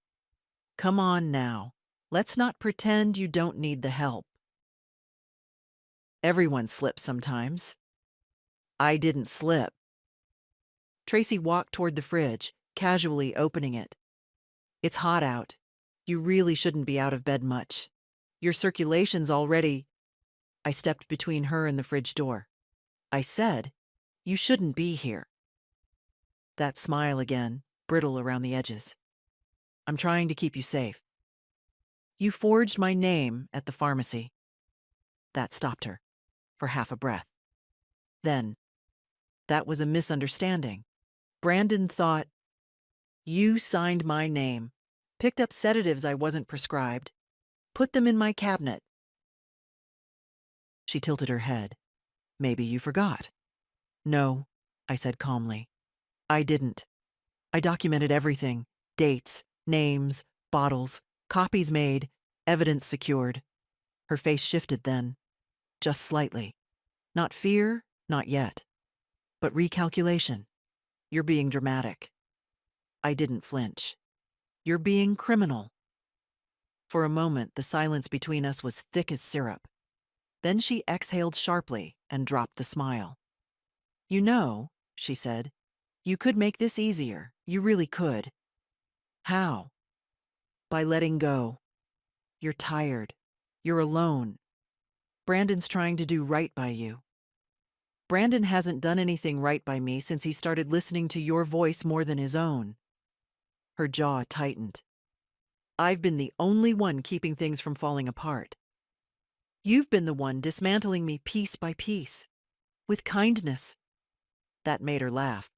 "Come on now. Let's not pretend you don't need the help." "Everyone slips sometimes." "I didn't slip." Tracy walked toward the fridge, casually opening it. It's hot out. You really shouldn't be out of bed much. Your circulation's already. I stepped between her and the fridge door. I said, you shouldn't be here. That smile again, brittle around the edges. I'm trying to keep you safe. You forged my name at the pharmacy. That stopped her, for half a breath. Then, that was a misunderstanding. Brandon thought, you signed my name, picked up sedatives I wasn't prescribed, put them in my cabinet. She tilted her head. Maybe you forgot. No, I said calmly. I didn't. I documented everything. Dates, names, bottles, copies made, evidence secured. Her face shifted then, just slightly. Not fear, not yet. But recalculation. You're being dramatic. I didn't flinch. You're being criminal. For a moment, the silence between us was thick as syrup. Then she exhaled sharply and dropped the smile. You know, she said, you could make this easier. You really could. How? By letting go. You're tired. You're alone. Brandon's trying to do right by you. Brandon hasn't done anything right by me since he started listening to your voice more than his own. Her jaw tightened. I've been the only one keeping things from falling apart. You've been the one dismantling me piece by piece, with kindness. That made her laugh.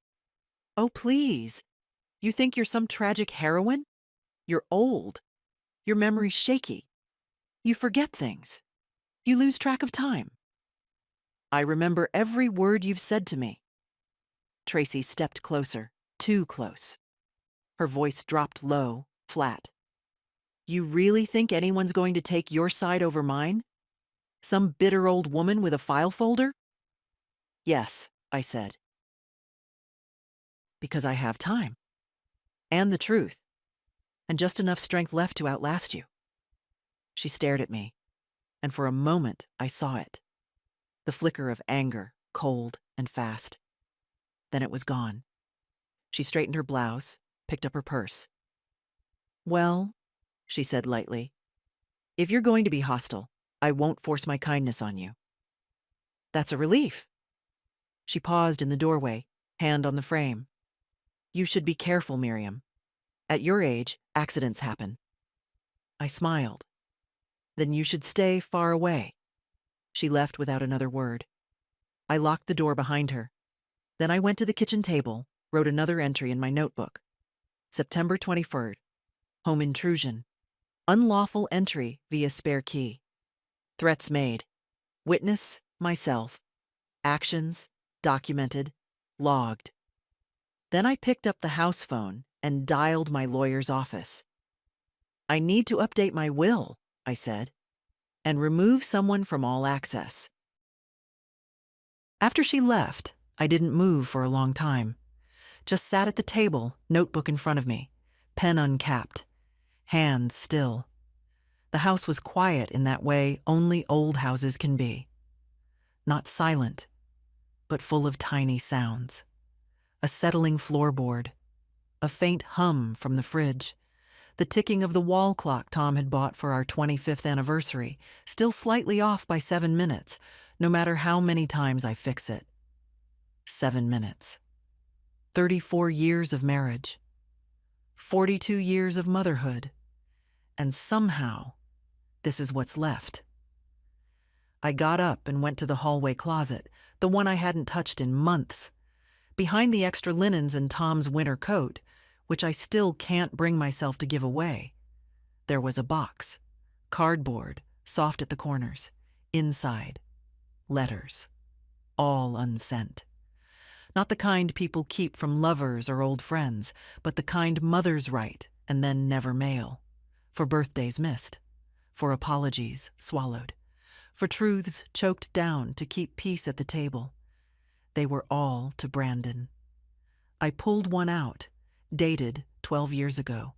Oh, please. You think you're some tragic heroine? You're old. Your memory's shaky. You forget things. You lose track of time. I remember every word you've said to me. Tracy stepped closer, too close. Her voice dropped low, flat. You really think anyone's going to take your side over mine? Some bitter old woman with a file folder? Yes, I said. Because I have time. And the truth. And just enough strength left to outlast you. She stared at me, and for a moment I saw it. The flicker of anger, cold and fast. Then it was gone. She straightened her blouse, picked up her purse. Well, she said lightly, if you're going to be hostile, I won't force my kindness on you. That's a relief. She paused in the doorway, hand on the frame. You should be careful, Miriam. At your age, accidents happen. I smiled. Then you should stay far away. She left without another word. I locked the door behind her. Then I went to the kitchen table, wrote another entry in my notebook. September 23rd. Home intrusion. Unlawful entry via spare key. Threats made. Witness, myself. Actions, documented, logged. Then I picked up the house phone and dialed my lawyer's office. I need to update my will, I said, and remove someone from all access. After she left, I didn't move for a long time. Just sat at the table, notebook in front of me, pen uncapped, hands still. The house was quiet in that way only old houses can be. Not silent, but full of tiny sounds. A settling floorboard, a faint hum from the fridge, the ticking of the wall clock Tom had bought for our 25th anniversary, still slightly off by 7 minutes, no matter how many times I fix it. 7 minutes. 34 years of marriage. 42 years of motherhood. And somehow, this is what's left. I got up and went to the hallway closet, the one I hadn't touched in months. Behind the extra linens and Tom's winter coat, which I still can't bring myself to give away, there was a box. Cardboard, soft at the corners. Inside, letters. All unsent. Not the kind people keep from lovers or old friends, but the kind mothers write and then never mail. For birthdays missed. For apologies swallowed. For truths choked down to keep peace at the table. They were all to Brandon. I pulled one out, dated 12 years ago.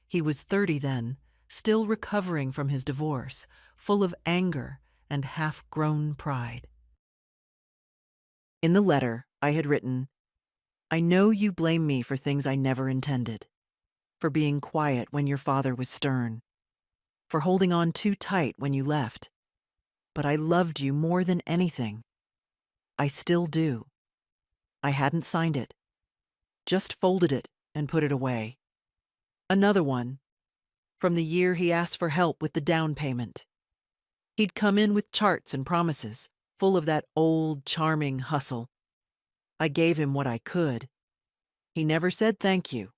He was 30 then, still recovering from his divorce, full of anger and half-grown pride. In the letter, I had written, I know you blame me for things I never intended, for being quiet when your father was stern, for holding on too tight when you left. But I loved you more than anything. I still do. I hadn't signed it, just folded it and put it away. Another one, from the year he asked for help with the down payment. He'd come in with charts and promises, full of that old, charming hustle. I gave him what I could. He never said thank you.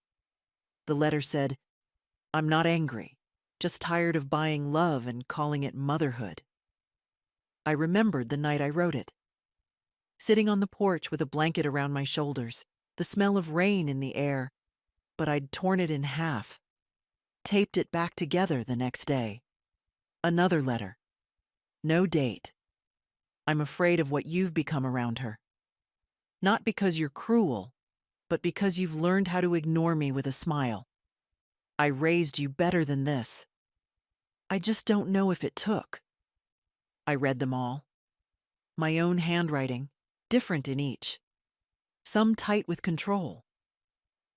The letter said, I'm not angry, just tired of buying love and calling it motherhood. I remembered the night I wrote it. Sitting on the porch with a blanket around my shoulders, the smell of rain in the air, but I'd torn it in half, taped it back together the next day. Another letter. No date. I'm afraid of what you've become around her. Not because you're cruel, but because you've learned how to ignore me with a smile. I raised you better than this. I just don't know if it took. I read them all. My own handwriting, different in each. Some tight with control.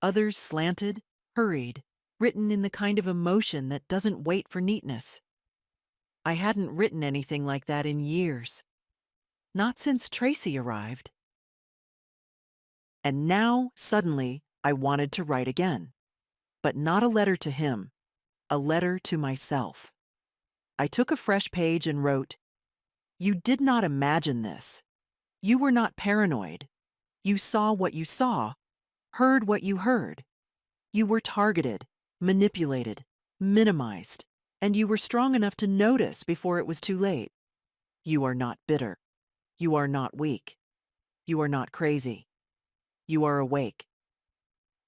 Others slanted, hurried, written in the kind of emotion that doesn't wait for neatness. I hadn't written anything like that in years. Not since Tracy arrived. And now, suddenly, I wanted to write again. But not a letter to him, a letter to myself. I took a fresh page and wrote, You did not imagine this. You were not paranoid. You saw what you saw, heard what you heard. You were targeted, manipulated, minimized, and you were strong enough to notice before it was too late. You are not bitter. You are not weak. You are not crazy. You are awake.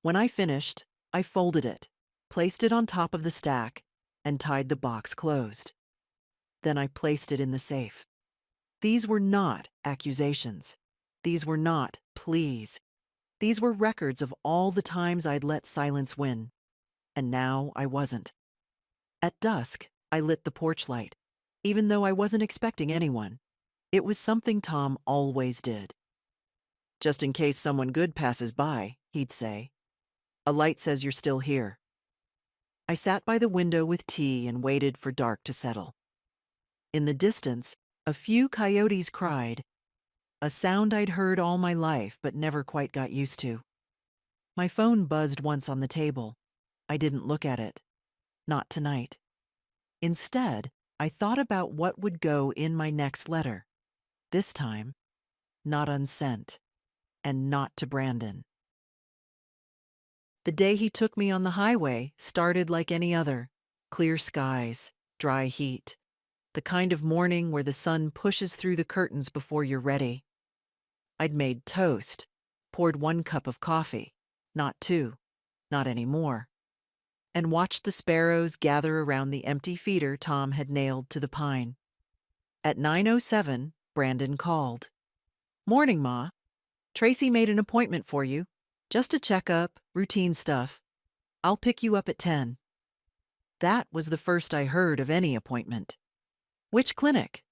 When I finished, I folded it, placed it on top of the stack, and tied the box closed. Then I placed it in the safe. These were not accusations. These were not pleas. These were records of all the times I'd let silence win. And now I wasn't. At dusk, I lit the porch light, even though I wasn't expecting anyone. It was something Tom always did. Just in case someone good passes by, he'd say. A light says you're still here. I sat by the window with tea and waited for dark to settle. In the distance, a few coyotes cried, a sound I'd heard all my life but never quite got used to. My phone buzzed once on the table. I didn't look at it. Not tonight. Instead, I thought about what would go in my next letter. This time, not unsent, and not to Brandon. The day he took me on the highway started like any other. Clear skies, dry heat. The kind of morning where the sun pushes through the curtains before you're ready. I'd made toast, poured 1 cup of coffee, not 2, not any more, and watched the sparrows gather around the empty feeder Tom had nailed to the pine. At 9:07, Brandon called. Morning, Ma. Tracy made an appointment for you. Just a checkup, routine stuff. I'll pick you up at 10. That was the first I heard of any appointment. Which clinic?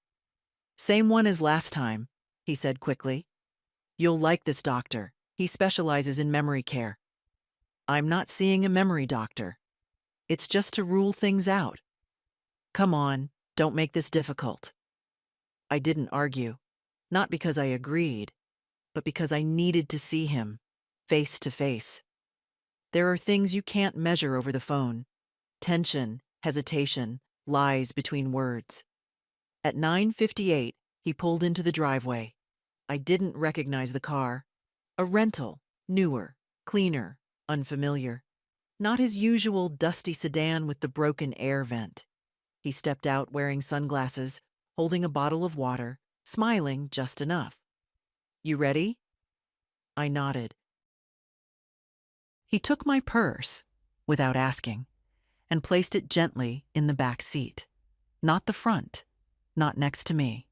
Same one as last time, he said quickly. You'll like this doctor. He specializes in memory care. I'm not seeing a memory doctor. It's just to rule things out. Come on, don't make this difficult. I didn't argue, not because I agreed, but because I needed to see him, face to face. There are things you can't measure over the phone. Tension, hesitation, lies between words. At 9:58, he pulled into the driveway. I didn't recognize the car. A rental, newer, cleaner, unfamiliar. Not his usual dusty sedan with the broken air vent. He stepped out wearing sunglasses, holding a bottle of water, smiling just enough. You ready? I nodded. He took my purse, without asking, and placed it gently in the back seat. Not the front, not next to me.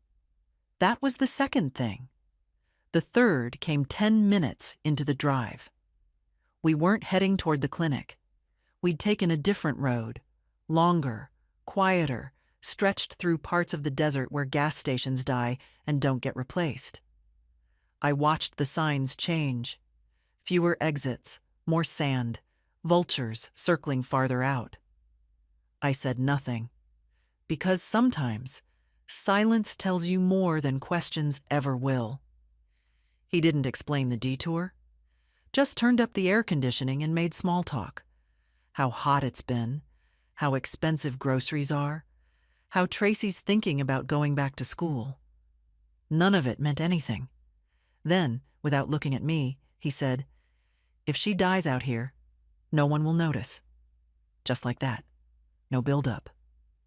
That was the second thing. The third came 10 minutes into the drive. We weren't heading toward the clinic. We'd taken a different road, longer, quieter, stretched through parts of the desert where gas stations die and don't get replaced. I watched the signs change. Fewer exits, more sand, vultures circling farther out. I said nothing, because sometimes silence tells you more than questions ever will. He didn't explain the detour, just turned up the air conditioning and made small talk. How hot it's been, how expensive groceries are, how Tracy's thinking about going back to school. None of it meant anything. Then, without looking at me, he said, "If she dies out here, no one will notice." Just like that. No build-up,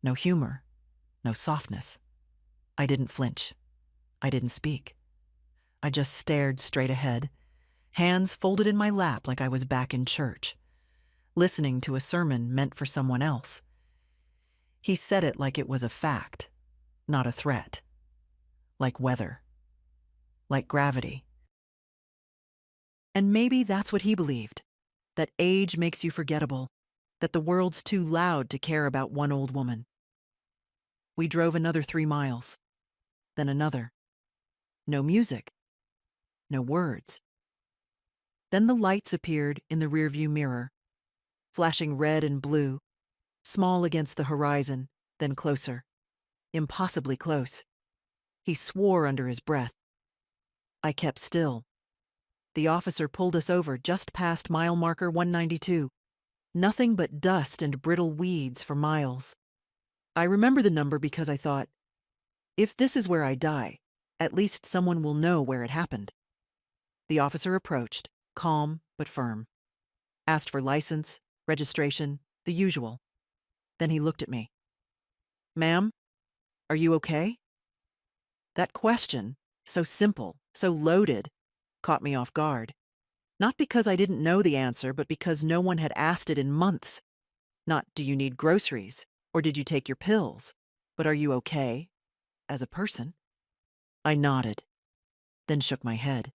no humor, no softness. I didn't flinch. I didn't speak. I just stared straight ahead, hands folded in my lap like I was back in church, listening to a sermon meant for someone else. He said it like it was a fact, not a threat. Like weather. Like gravity. And maybe that's what he believed, that age makes you forgettable, that the world's too loud to care about one old woman. We drove another 3 miles, then another. No music, no words. Then the lights appeared in the rearview mirror, flashing red and blue, small against the horizon, then closer, impossibly close. He swore under his breath. I kept still. The officer pulled us over just past mile marker 192. Nothing but dust and brittle weeds for miles. I remember the number because I thought, if this is where I die, at least someone will know where it happened. The officer approached, calm but firm. Asked for license, registration, the usual. Then he looked at me. "Ma'am, are you okay?" That question, so simple, so loaded, caught me off guard. Not because I didn't know the answer, but because no one had asked it in months. Not, "Do you need groceries?" or "Did you take your pills?" but "Are you okay?" as a person. I nodded, then shook my head,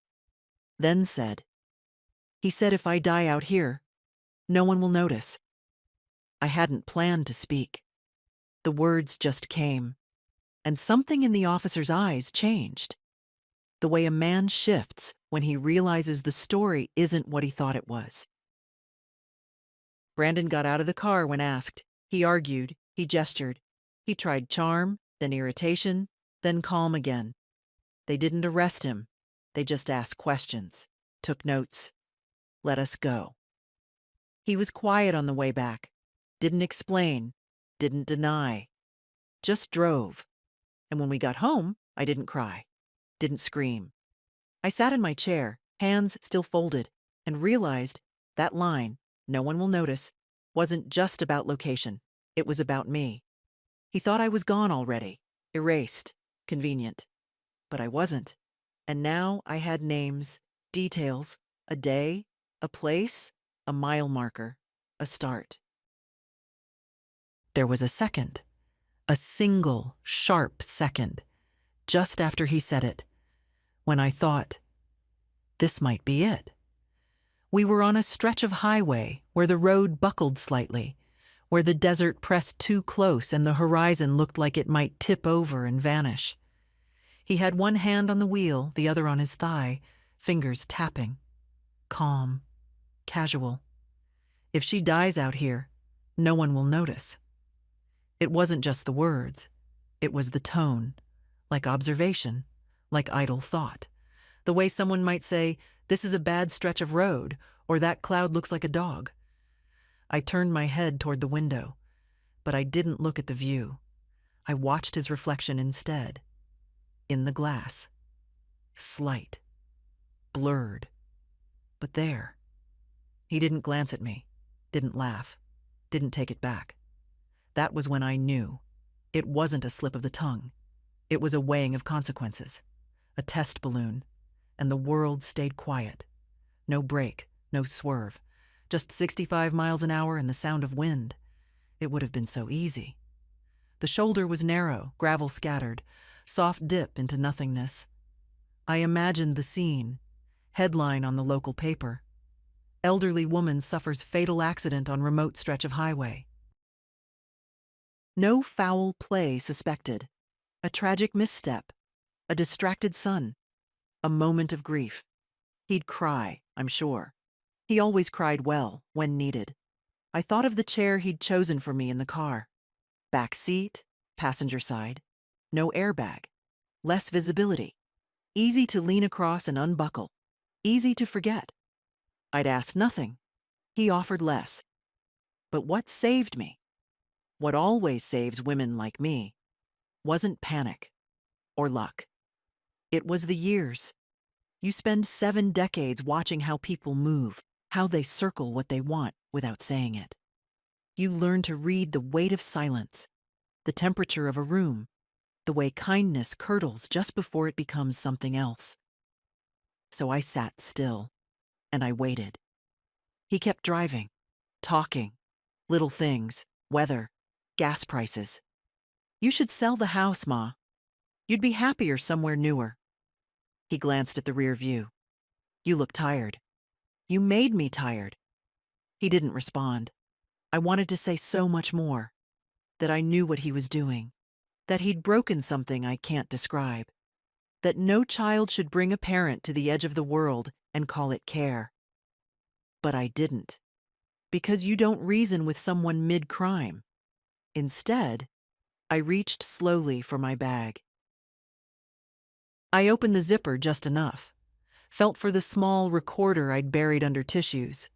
then said, "He said if I die out here, no one will notice." I hadn't planned to speak. The words just came, and something in the officer's eyes changed. The way a man shifts when he realizes the story isn't what he thought it was. Brandon got out of the car when asked. He argued, he gestured. He tried charm, then irritation, then calm again. They didn't arrest him. They just asked questions, took notes, let us go. He was quiet on the way back, didn't explain, didn't deny, just drove. And when we got home, I didn't cry, didn't scream. I sat in my chair, hands still folded, and realized that line, "No one will notice," wasn't just about location. It was about me. He thought I was gone already, erased, convenient. But I wasn't. And now I had names, details, a day, a place, a mile marker, a start. There was a second, a single, sharp second, just after he said it, when I thought, this might be it. We were on a stretch of highway where the road buckled slightly, where the desert pressed too close and the horizon looked like it might tip over and vanish. He had one hand on the wheel, the other on his thigh, fingers tapping. Calm, casual. If she dies out here, no one will notice. It wasn't just the words. It was the tone, like observation, like idle thought. The way someone might say, "This is a bad stretch of road," or "That cloud looks like a dog." I turned my head toward the window, but I didn't look at the view. I watched his reflection instead. In the glass. Slight. Blurred. But there. He didn't glance at me, didn't laugh, didn't take it back. That was when I knew. It wasn't a slip of the tongue. It was a weighing of consequences. A test balloon. And the world stayed quiet. No break, no swerve. Just 65 miles an hour and the sound of wind. It would have been so easy. The shoulder was narrow, gravel scattered, soft dip into nothingness. I imagined the scene. Headline on the local paper. Elderly woman suffers fatal accident on remote stretch of highway. No foul play suspected. A tragic misstep. A distracted son. A moment of grief. He'd cry, I'm sure. He always cried well, when needed. I thought of the chair he'd chosen for me in the car. Back seat, passenger side, no airbag, less visibility, easy to lean across and unbuckle, easy to forget. I'd asked nothing. He offered less. But what saved me, what always saves women like me, wasn't panic or luck. It was the years. You spend 7 decades watching how people move, how they circle what they want without saying it. You learn to read the weight of silence, the temperature of a room, the way kindness curdles just before it becomes something else. So I sat still, and I waited. He kept driving, talking, little things, weather, gas prices. You should sell the house, Ma. You'd be happier somewhere newer. He glanced at the rear view. You look tired. You made me tired. He didn't respond. I wanted to say so much more. That I knew what he was doing. That he'd broken something I can't describe. That no child should bring a parent to the edge of the world and call it care. But I didn't. Because you don't reason with someone mid-crime. Instead, I reached slowly for my bag. I opened the zipper just enough. Felt for the small recorder I'd buried under tissues.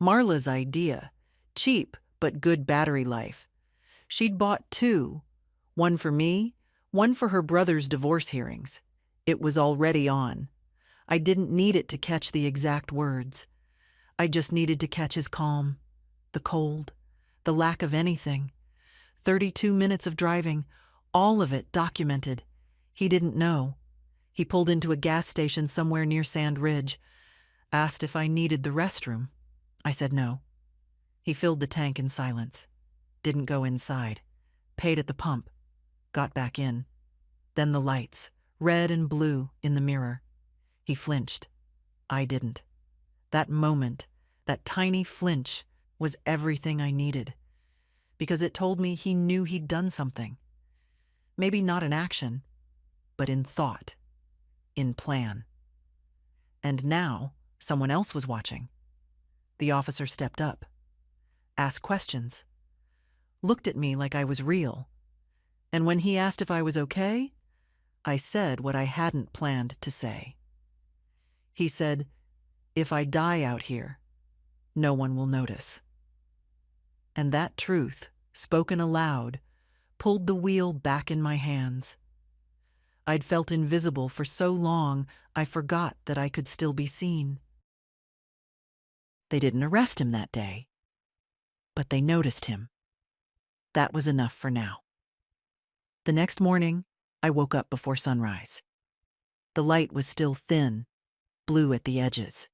Marla's idea. Cheap, but good battery life. She'd bought 2. One for me, one for her brother's divorce hearings. It was already on. I didn't need it to catch the exact words. I just needed to catch his calm, the cold, the lack of anything. 32 minutes of driving, all of it documented. He didn't know. He pulled into a gas station somewhere near Sand Ridge, asked if I needed the restroom. I said no. He filled the tank in silence, didn't go inside, paid at the pump, got back in. Then the lights, red and blue, in the mirror. He flinched. I didn't. That moment, that tiny flinch, was everything I needed. Because it told me he knew he'd done something. Maybe not in action, but in thought, in plan. And now, someone else was watching. The officer stepped up, asked questions, looked at me like I was real. And when he asked if I was okay, I said what I hadn't planned to say. He said, "If I die out here, no one will notice." And that truth, spoken aloud, pulled the wheel back in my hands. I'd felt invisible for so long, I forgot that I could still be seen. They didn't arrest him that day, but they noticed him. That was enough for now. The next morning, I woke up before sunrise. The light was still thin, blue at the edges.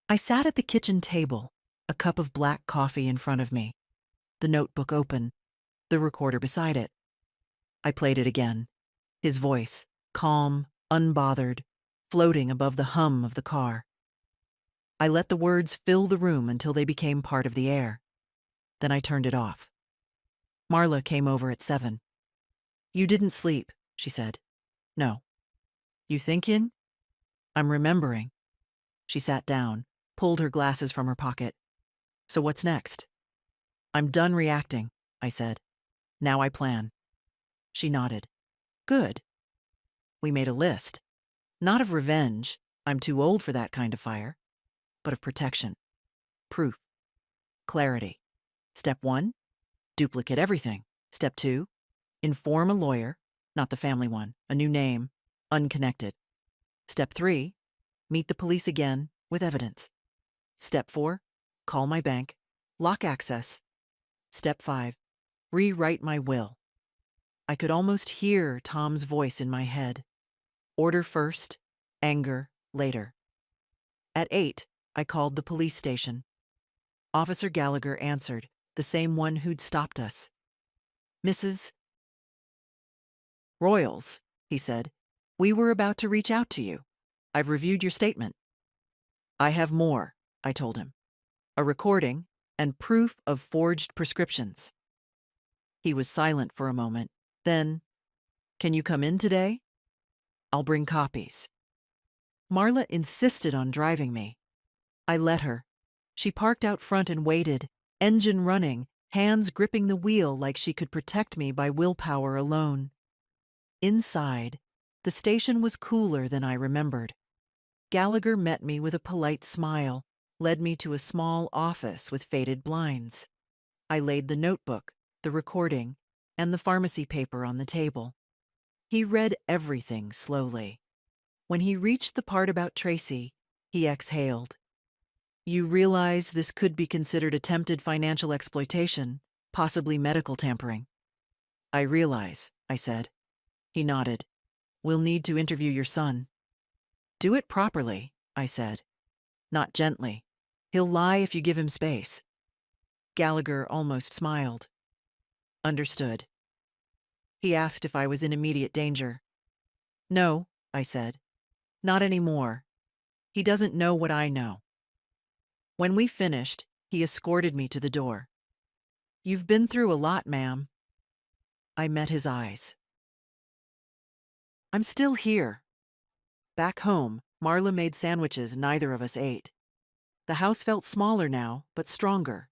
I sat at the kitchen table, a cup of black coffee in front of me, the notebook open, the recorder beside it. I played it again, his voice, calm, unbothered, floating above the hum of the car. I let the words fill the room until they became part of the air. Then I turned it off. Marla came over at 7. "You didn't sleep," she said. "No." "You thinking?" "I'm remembering." She sat down, pulled her glasses from her pocket. "So what's next?" "I'm done reacting," I said. "Now I plan." She nodded. "Good." We made a list. Not of revenge, I'm too old for that kind of fire, but of protection. Proof. Clarity. Step 1, duplicate everything. Step 2, inform a lawyer, not the family one, a new name, unconnected. Step 3, meet the police again with evidence. Step 4, call my bank, lock access. Step 5, rewrite my will. I could almost hear Tom's voice in my head. Order first, anger later. At 8, I called the police station. Officer Gallagher answered, the same one who'd stopped us. "Mrs. Royals," he said, "we were about to reach out to you. I've reviewed your statement." "I have more," I told him. "A recording and proof of forged prescriptions." He was silent for a moment. Then, "Can you come in today?" "I'll bring copies." Marla insisted on driving me. I let her. She parked out front and waited, engine running, hands gripping the wheel like she could protect me by willpower alone. Inside, the station was cooler than I remembered. Gallagher met me with a polite smile, led me to a small office with faded blinds. I laid the notebook, the recording, and the pharmacy paper on the table. He read everything slowly. When he reached the part about Tracy, he exhaled. You realize this could be considered attempted financial exploitation, possibly medical tampering. I realize, I said. He nodded. We'll need to interview your son. Do it properly, I said. Not gently. He'll lie if you give him space. Gallagher almost smiled. Understood. He asked if I was in immediate danger. No, I said. Not anymore. He doesn't know what I know. When we finished, he escorted me to the door. You've been through a lot, ma'am. I met his eyes. I'm still here. Back home, Marla made sandwiches neither of us ate. The house felt smaller now, but stronger,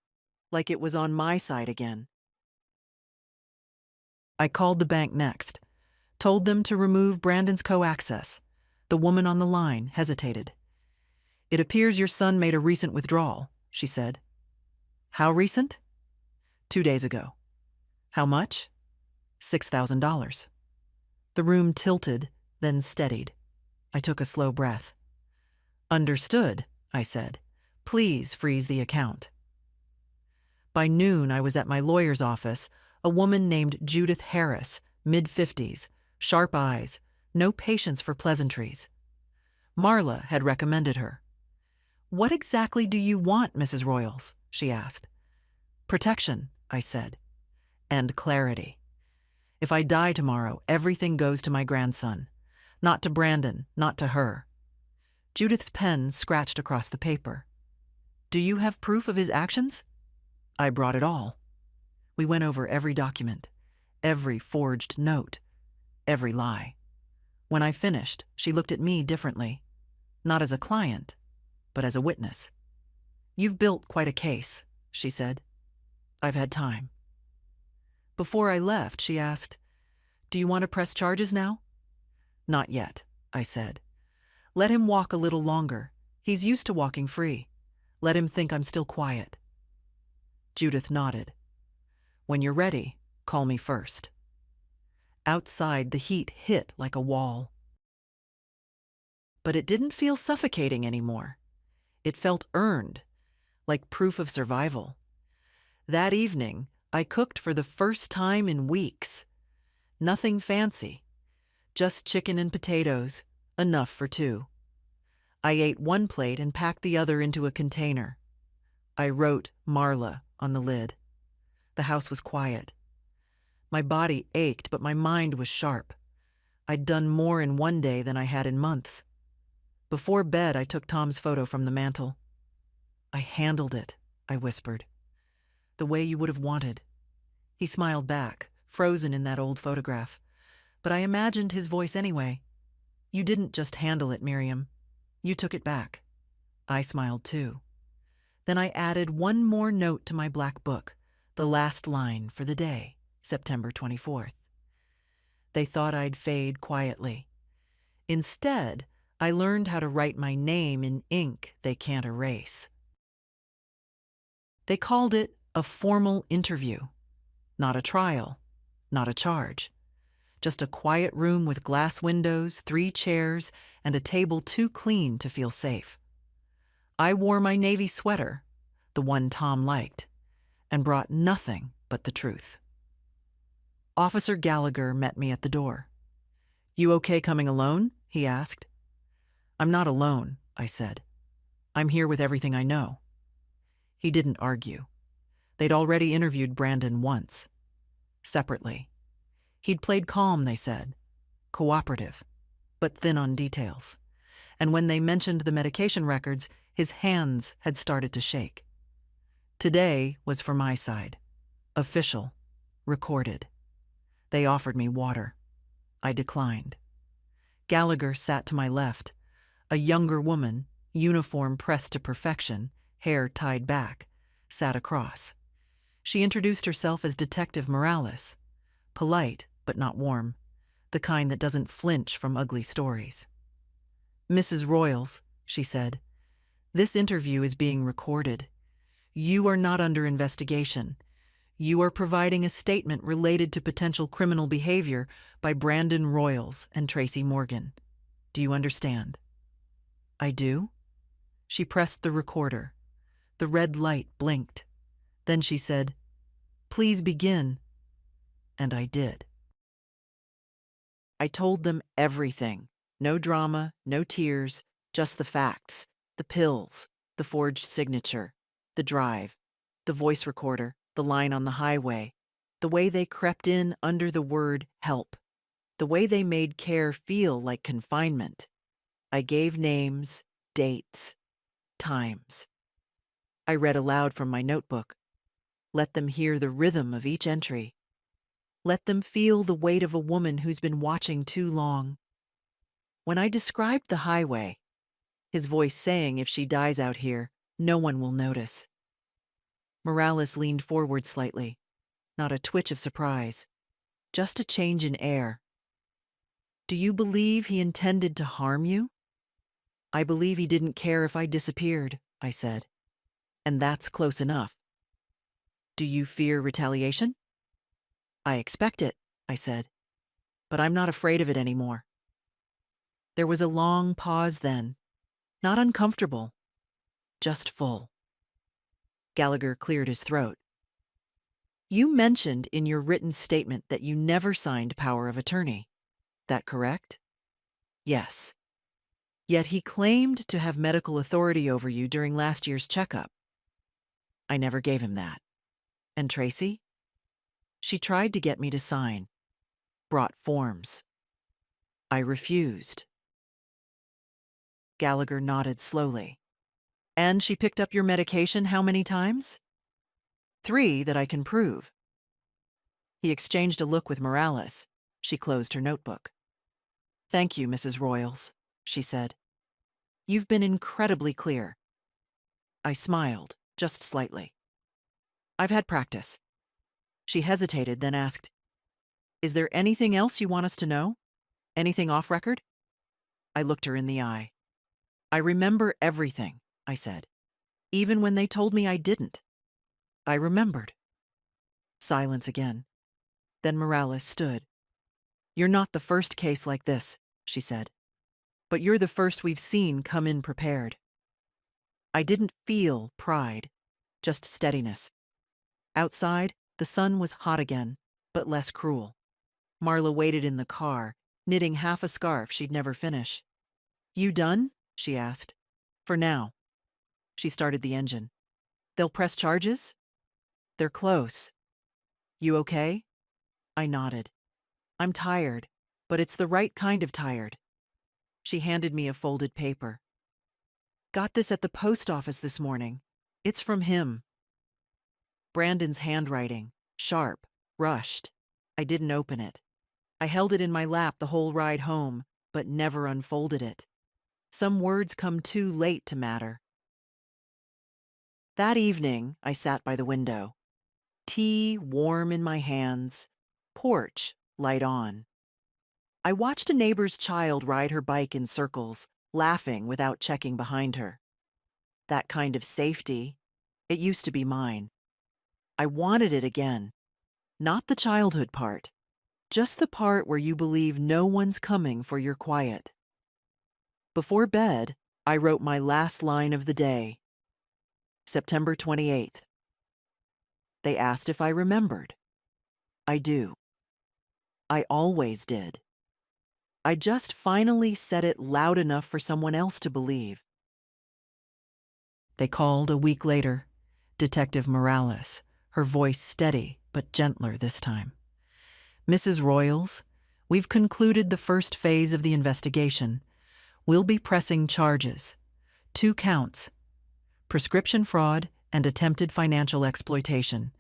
like it was on my side again. I called the bank next, told them to remove Brandon's co-access. The woman on the line hesitated. It appears your son made a recent withdrawal, she said. How recent? 2 days ago. How much? $6,000. The room tilted, then steadied. I took a slow breath. Understood, I said. Please freeze the account. By noon, I was at my lawyer's office, a woman named Judith Harris, mid-50s, sharp eyes, no patience for pleasantries. Marla had recommended her. What exactly do you want, Mrs. Royals? She asked. Protection, I said, and clarity. If I die tomorrow, everything goes to my grandson. Not to Brandon, not to her. Judith's pen scratched across the paper. Do you have proof of his actions? I brought it all. We went over every document, every forged note, every lie. When I finished, she looked at me differently, not as a client, but as a witness. You've built quite a case, she said. I've had time. Before I left, she asked, do you want to press charges now? Not yet, I said. Let him walk a little longer. He's used to walking free. Let him think I'm still quiet. Judith nodded. When you're ready, call me first. Outside, the heat hit like a wall. But it didn't feel suffocating anymore. It felt earned, like proof of survival. That evening, I cooked for the first time in weeks. Nothing fancy, just chicken and potatoes, enough for two. I ate one plate and packed the other into a container. I wrote Marla on the lid. The house was quiet. My body ached, but my mind was sharp. I'd done more in one day than I had in months. Before bed, I took Tom's photo from the mantel. I handled it, I whispered. The way you would have wanted. He smiled back, frozen in that old photograph. But I imagined his voice anyway. You didn't just handle it, Miriam. You took it back. I smiled too. Then I added one more note to my black book, the last line for the day, September 24th. They thought I'd fade quietly. Instead, I learned how to write my name in ink they can't erase. They called it a formal interview. Not a trial, not a charge. Just a quiet room with glass windows, 3 chairs, and a table too clean to feel safe. I wore my navy sweater, the one Tom liked, and brought nothing but the truth. Officer Gallagher met me at the door. You okay coming alone? He asked. I'm not alone, I said. I'm here with everything I know. He didn't argue. They'd already interviewed Brandon once. Separately. He'd played calm, they said. Cooperative, but thin on details. And when they mentioned the medication records, his hands had started to shake. Today was for my side. Official. Recorded. They offered me water. I declined. Gallagher sat to my left, a younger woman, uniform pressed to perfection, hair tied back, sat across. She introduced herself as Detective Morales, polite but not warm, the kind that doesn't flinch from ugly stories. "Mrs. Royals," she said, "this interview is being recorded. You are not under investigation. You are providing a statement related to potential criminal behavior by Brandon Royals and Tracy Morgan. Do you understand?" "I do." She pressed the recorder. The red light blinked. Then she said, "Please begin." And I did. I told them everything. No drama, no tears, just the facts. The pills, the forged signature, the drive, the voice recorder, the line on the highway, the way they crept in under the word help, the way they made care feel like confinement. I gave names, dates, times. I read aloud from my notebook. Let them hear the rhythm of each entry. Let them feel the weight of a woman who's been watching too long. When I described the highway, his voice saying if she dies out here, no one will notice. Morales leaned forward slightly, not a twitch of surprise, just a change in air. "Do you believe he intended to harm you?" "I believe he didn't care if I disappeared," I said. "And that's close enough." "Do you fear retaliation?" "I expect it," I said, "but I'm not afraid of it anymore." There was a long pause then, not uncomfortable, just full. Gallagher cleared his throat. "You mentioned in your written statement that you never signed power of attorney. That correct?" "Yes." "Yet he claimed to have medical authority over you during last year's checkup." "I never gave him that." "And Tracy?" "She tried to get me to sign. Brought forms. I refused." Gallagher nodded slowly. "And she picked up your medication how many times?" "3 that I can prove." He exchanged a look with Morales. She closed her notebook. "Thank you, Mrs. Royals," she said. "You've been incredibly clear." I smiled, just slightly. "I've had practice." She hesitated, then asked, "Is there anything else you want us to know? Anything off record?" I looked her in the eye. "I remember everything," I said. "Even when they told me I didn't. I remembered." Silence again. Then Morales stood. "You're not the first case like this," she said. "But you're the first we've seen come in prepared." I didn't feel pride, just steadiness. Outside, the sun was hot again, but less cruel. Marla waited in the car, knitting half a scarf she'd never finish. "You done?" she asked. "For now." She started the engine. "They'll press charges?" "They're close." "You okay?" I nodded. "I'm tired, but it's the right kind of tired." She handed me a folded paper. "Got this at the post office this morning. It's from him." Brandon's handwriting, sharp, rushed. I didn't open it. I held it in my lap the whole ride home, but never unfolded it. Some words come too late to matter. That evening, I sat by the window. Tea warm in my hands, porch light on. I watched a neighbor's child ride her bike in circles, laughing without checking behind her. That kind of safety, it used to be mine. I wanted it again. Not the childhood part, just the part where you believe no one's coming for your quiet. Before bed, I wrote my last line of the day. September 28th. They asked if I remembered. I do. I always did. I just finally said it loud enough for someone else to believe. They called a week later. Detective Morales, her voice steady but gentler this time. "Mrs. Royals, we've concluded the first phase of the investigation. We'll be pressing charges. 2 counts. Prescription fraud and attempted financial exploitation.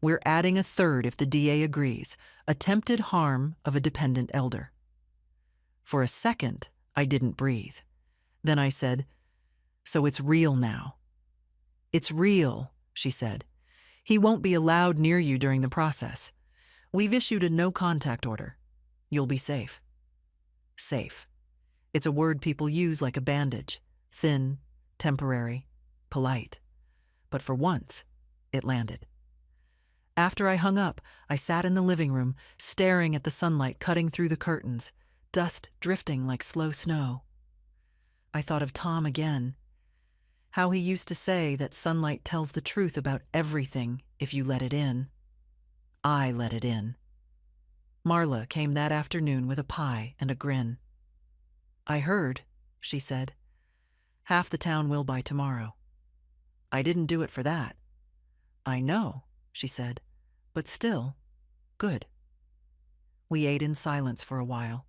We're adding a third if the DA agrees, attempted harm of a dependent elder." For a second, I didn't breathe. Then I said, So it's real now. It's real, she said. He won't be allowed near you during the process. We've issued a no-contact order. You'll be safe. Safe. It's a word people use like a bandage. Thin, temporary, polite. But for once, it landed. After I hung up, I sat in the living room, staring at the sunlight cutting through the curtains, dust drifting like slow snow. I thought of Tom again. How he used to say that sunlight tells the truth about everything if you let it in. I let it in. Marla came that afternoon with a pie and a grin. I heard, she said. Half the town will by tomorrow. I didn't do it for that. I know, she said, but still, good. We ate in silence for a while.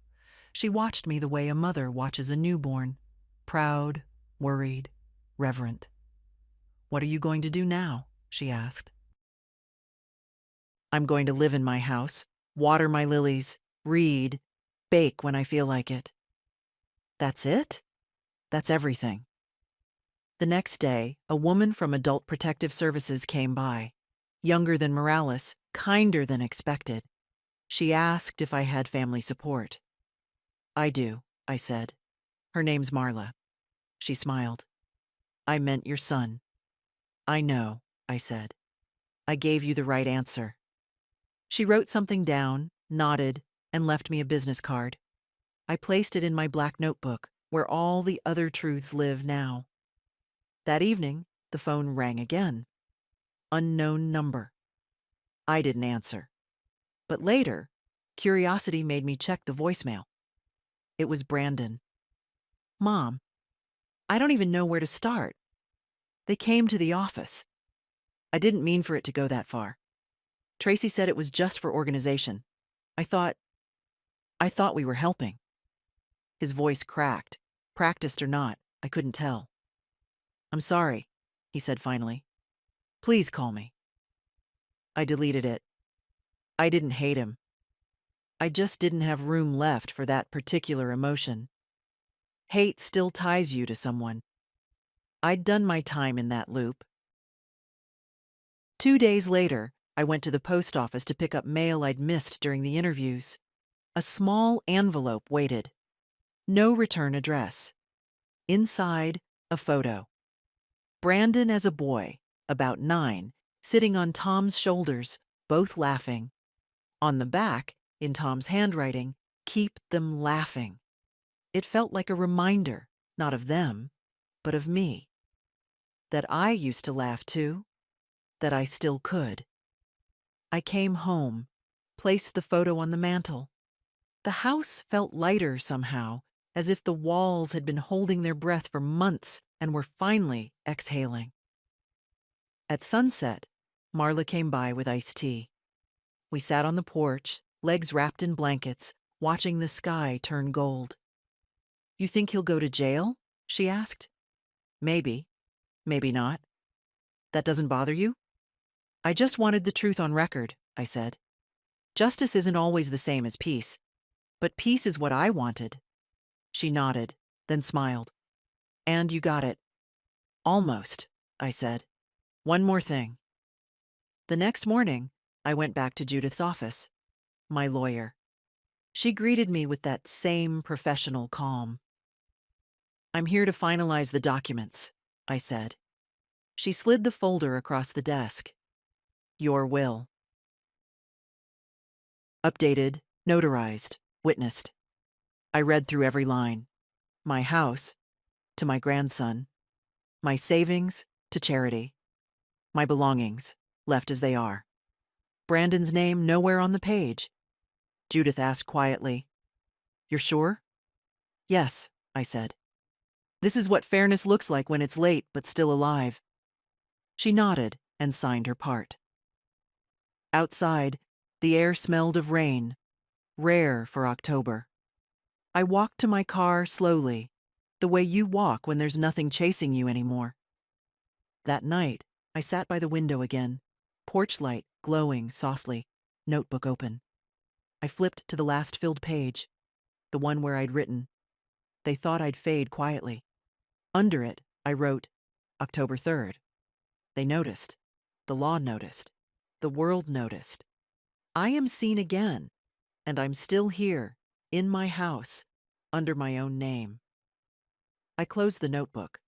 She watched me the way a mother watches a newborn, proud, worried, reverent. What are you going to do now? She asked. I'm going to live in my house, water my lilies, read, bake when I feel like it. That's it? That's everything. The next day, a woman from Adult Protective Services came by. Younger than Morales, kinder than expected. She asked if I had family support. I do, I said. Her name's Marla. She smiled. I meant your son. I know, I said. I gave you the right answer. She wrote something down, nodded, and left me a business card. I placed it in my black notebook, where all the other truths live now. That evening, the phone rang again. Unknown number. I didn't answer. But later, curiosity made me check the voicemail. It was Brandon. Mom, I don't even know where to start. They came to the office. I didn't mean for it to go that far. Tracy said it was just for organization. I thought we were helping. His voice cracked. Practiced or not, I couldn't tell. I'm sorry, he said finally. Please call me. I deleted it. I didn't hate him. I just didn't have room left for that particular emotion. Hate still ties you to someone. I'd done my time in that loop. 2 days later, I went to the post office to pick up mail I'd missed during the interviews. A small envelope waited. No return address. Inside, a photo. Brandon as a boy, about 9, sitting on Tom's shoulders, both laughing. On the back, in Tom's handwriting, keep them laughing. It felt like a reminder, not of them, but of me. That I used to laugh too, that I still could. I came home, placed the photo on the mantel. The house felt lighter somehow, as if the walls had been holding their breath for months and were finally exhaling. At sunset, Marla came by with iced tea. We sat on the porch, legs wrapped in blankets, watching the sky turn gold. You think he'll go to jail? She asked. Maybe. Maybe not. That doesn't bother you? I just wanted the truth on record, I said. Justice isn't always the same as peace, but peace is what I wanted. She nodded, then smiled. And you got it. Almost, I said. One more thing. The next morning, I went back to Judith's office, my lawyer. She greeted me with that same professional calm. I'm here to finalize the documents, I said. She slid the folder across the desk. Your will. Updated, notarized, witnessed. I read through every line. My house, to my grandson. My savings, to charity. My belongings, left as they are. Brandon's name nowhere on the page. Judith asked quietly, You're sure? Yes, I said. This is what fairness looks like when it's late but still alive. She nodded and signed her part. Outside, the air smelled of rain, rare for October. I walked to my car slowly, the way you walk when there's nothing chasing you anymore. That night, I sat by the window again, porch light glowing softly, notebook open. I flipped to the last filled page, the one where I'd written. They thought I'd fade quietly. Under it, I wrote, October 3rd. They noticed. The law noticed. The world noticed. I am seen again, and I'm still here, in my house, under my own name. I closed the notebook.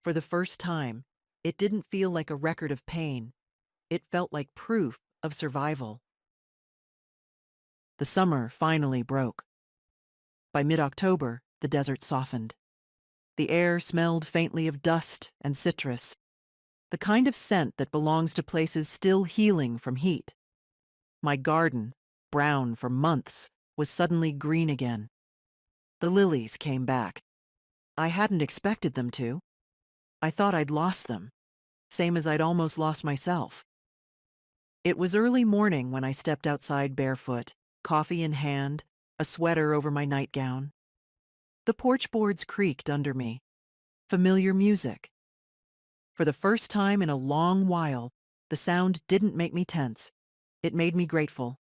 For the first time, it didn't feel like a record of pain. It felt like proof of survival. The summer finally broke. By mid-October, the desert softened. The air smelled faintly of dust and citrus, the kind of scent that belongs to places still healing from heat. My garden, brown for months, was suddenly green again. The lilies came back. I hadn't expected them to. I thought I'd lost them, same as I'd almost lost myself. It was early morning when I stepped outside barefoot, coffee in hand, a sweater over my nightgown. The porch boards creaked under me. Familiar music. For the first time in a long while, the sound didn't make me tense. It made me grateful.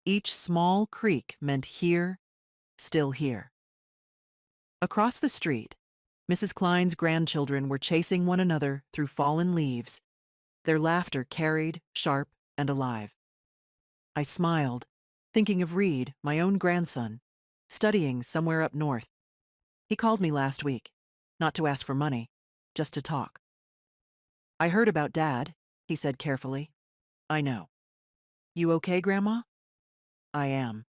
Each small creak meant here, still here. Across the street, Mrs. Klein's grandchildren were chasing one another through fallen leaves, their laughter carried, sharp, and alive. I smiled, thinking of Reed, my own grandson, studying somewhere up north. He called me last week, not to ask for money, just to talk. I heard about Dad, he said carefully. I know. You okay, Grandma? I am.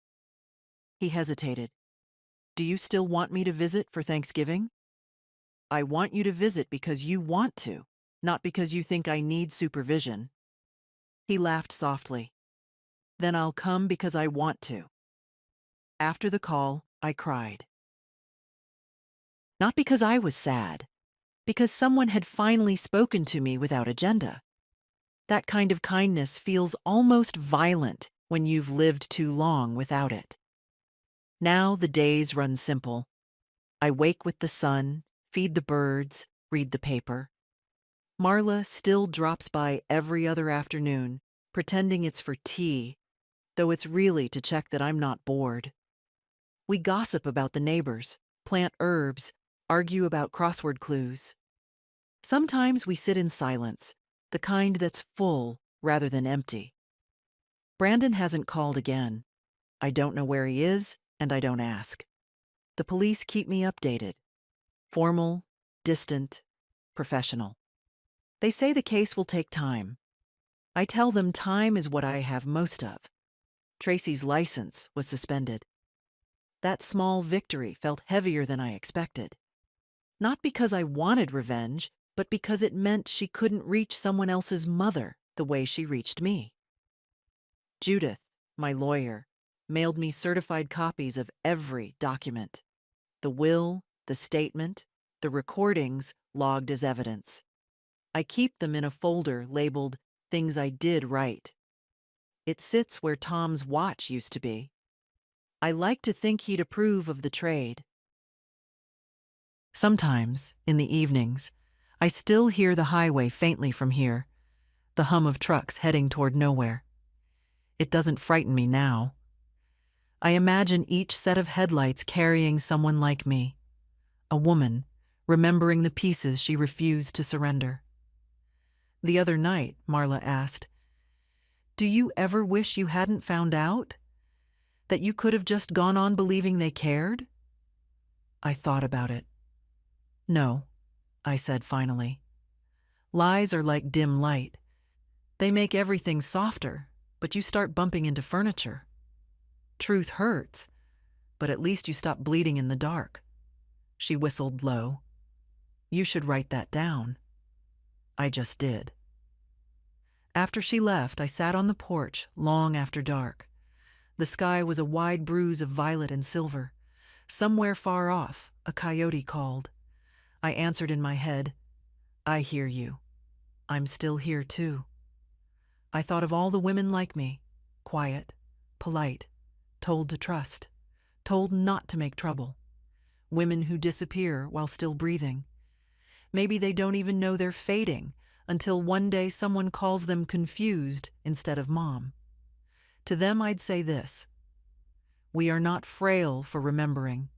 He hesitated. Do you still want me to visit for Thanksgiving? I want you to visit because you want to, not because you think I need supervision. He laughed softly. Then I'll come because I want to. After the call, I cried. Not because I was sad, because someone had finally spoken to me without agenda. That kind of kindness feels almost violent when you've lived too long without it. Now the days run simple. I wake with the sun, feed the birds, read the paper. Marla still drops by every other afternoon, pretending it's for tea, though it's really to check that I'm not bored. We gossip about the neighbors, plant herbs, argue about crossword clues. Sometimes we sit in silence, the kind that's full rather than empty. Brandon hasn't called again. I don't know where he is, and I don't ask. The police keep me updated. Formal, distant, professional. They say the case will take time. I tell them time is what I have most of. Tracy's license was suspended. That small victory felt heavier than I expected. Not because I wanted revenge, but because it meant she couldn't reach someone else's mother the way she reached me. Judith, my lawyer, mailed me certified copies of every document. The will, the statement, the recordings logged as evidence. I keep them in a folder labeled Things I Did Right. It sits where Tom's watch used to be. I like to think he'd approve of the trade. Sometimes, in the evenings, I still hear the highway faintly from here, the hum of trucks heading toward nowhere. It doesn't frighten me now. I imagine each set of headlights carrying someone like me, a woman, remembering the pieces she refused to surrender. The other night, Marla asked, "Do you ever wish you hadn't found out? That you could have just gone on believing they cared?" I thought about it. No, I said finally. Lies are like dim light. They make everything softer, but you start bumping into furniture. Truth hurts, but at least you stop bleeding in the dark. She whistled low. You should write that down. I just did. After she left, I sat on the porch long after dark. The sky was a wide bruise of violet and silver. Somewhere far off, a coyote called. I answered in my head, I hear you. I'm still here too. I thought of all the women like me, quiet, polite, told to trust, told not to make trouble. Women who disappear while still breathing. Maybe they don't even know they're fading until one day someone calls them confused instead of mom. To them I'd say this: we are not frail for remembering.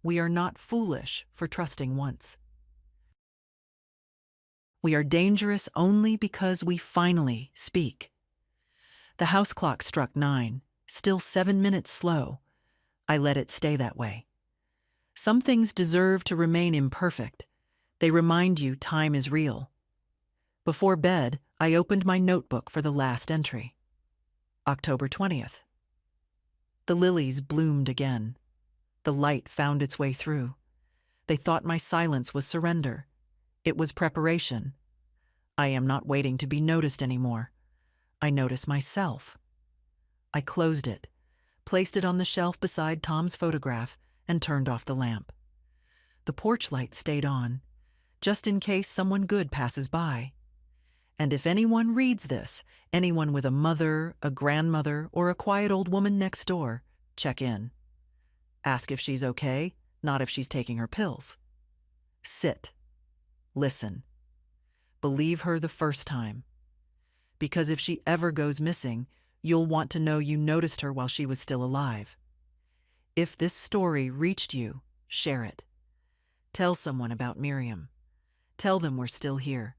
We are not foolish for trusting once. We are dangerous only because we finally speak. The house clock struck 9, still 7 minutes slow. I let it stay that way. Some things deserve to remain imperfect. They remind you time is real. Before bed, I opened my notebook for the last entry. October 20th. The lilies bloomed again. The light found its way through. They thought my silence was surrender. It was preparation. I am not waiting to be noticed anymore. I notice myself. I closed it, placed it on the shelf beside Tom's photograph, and turned off the lamp. The porch light stayed on, just in case someone good passes by. And if anyone reads this, anyone with a mother, a grandmother, or a quiet old woman next door, check in. Ask if she's okay, not if she's taking her pills. Sit. Listen. Believe her the first time. Because if she ever goes missing, you'll want to know you noticed her while she was still alive. If this story reached you, share it. Tell someone about Miriam. Tell them we're still here.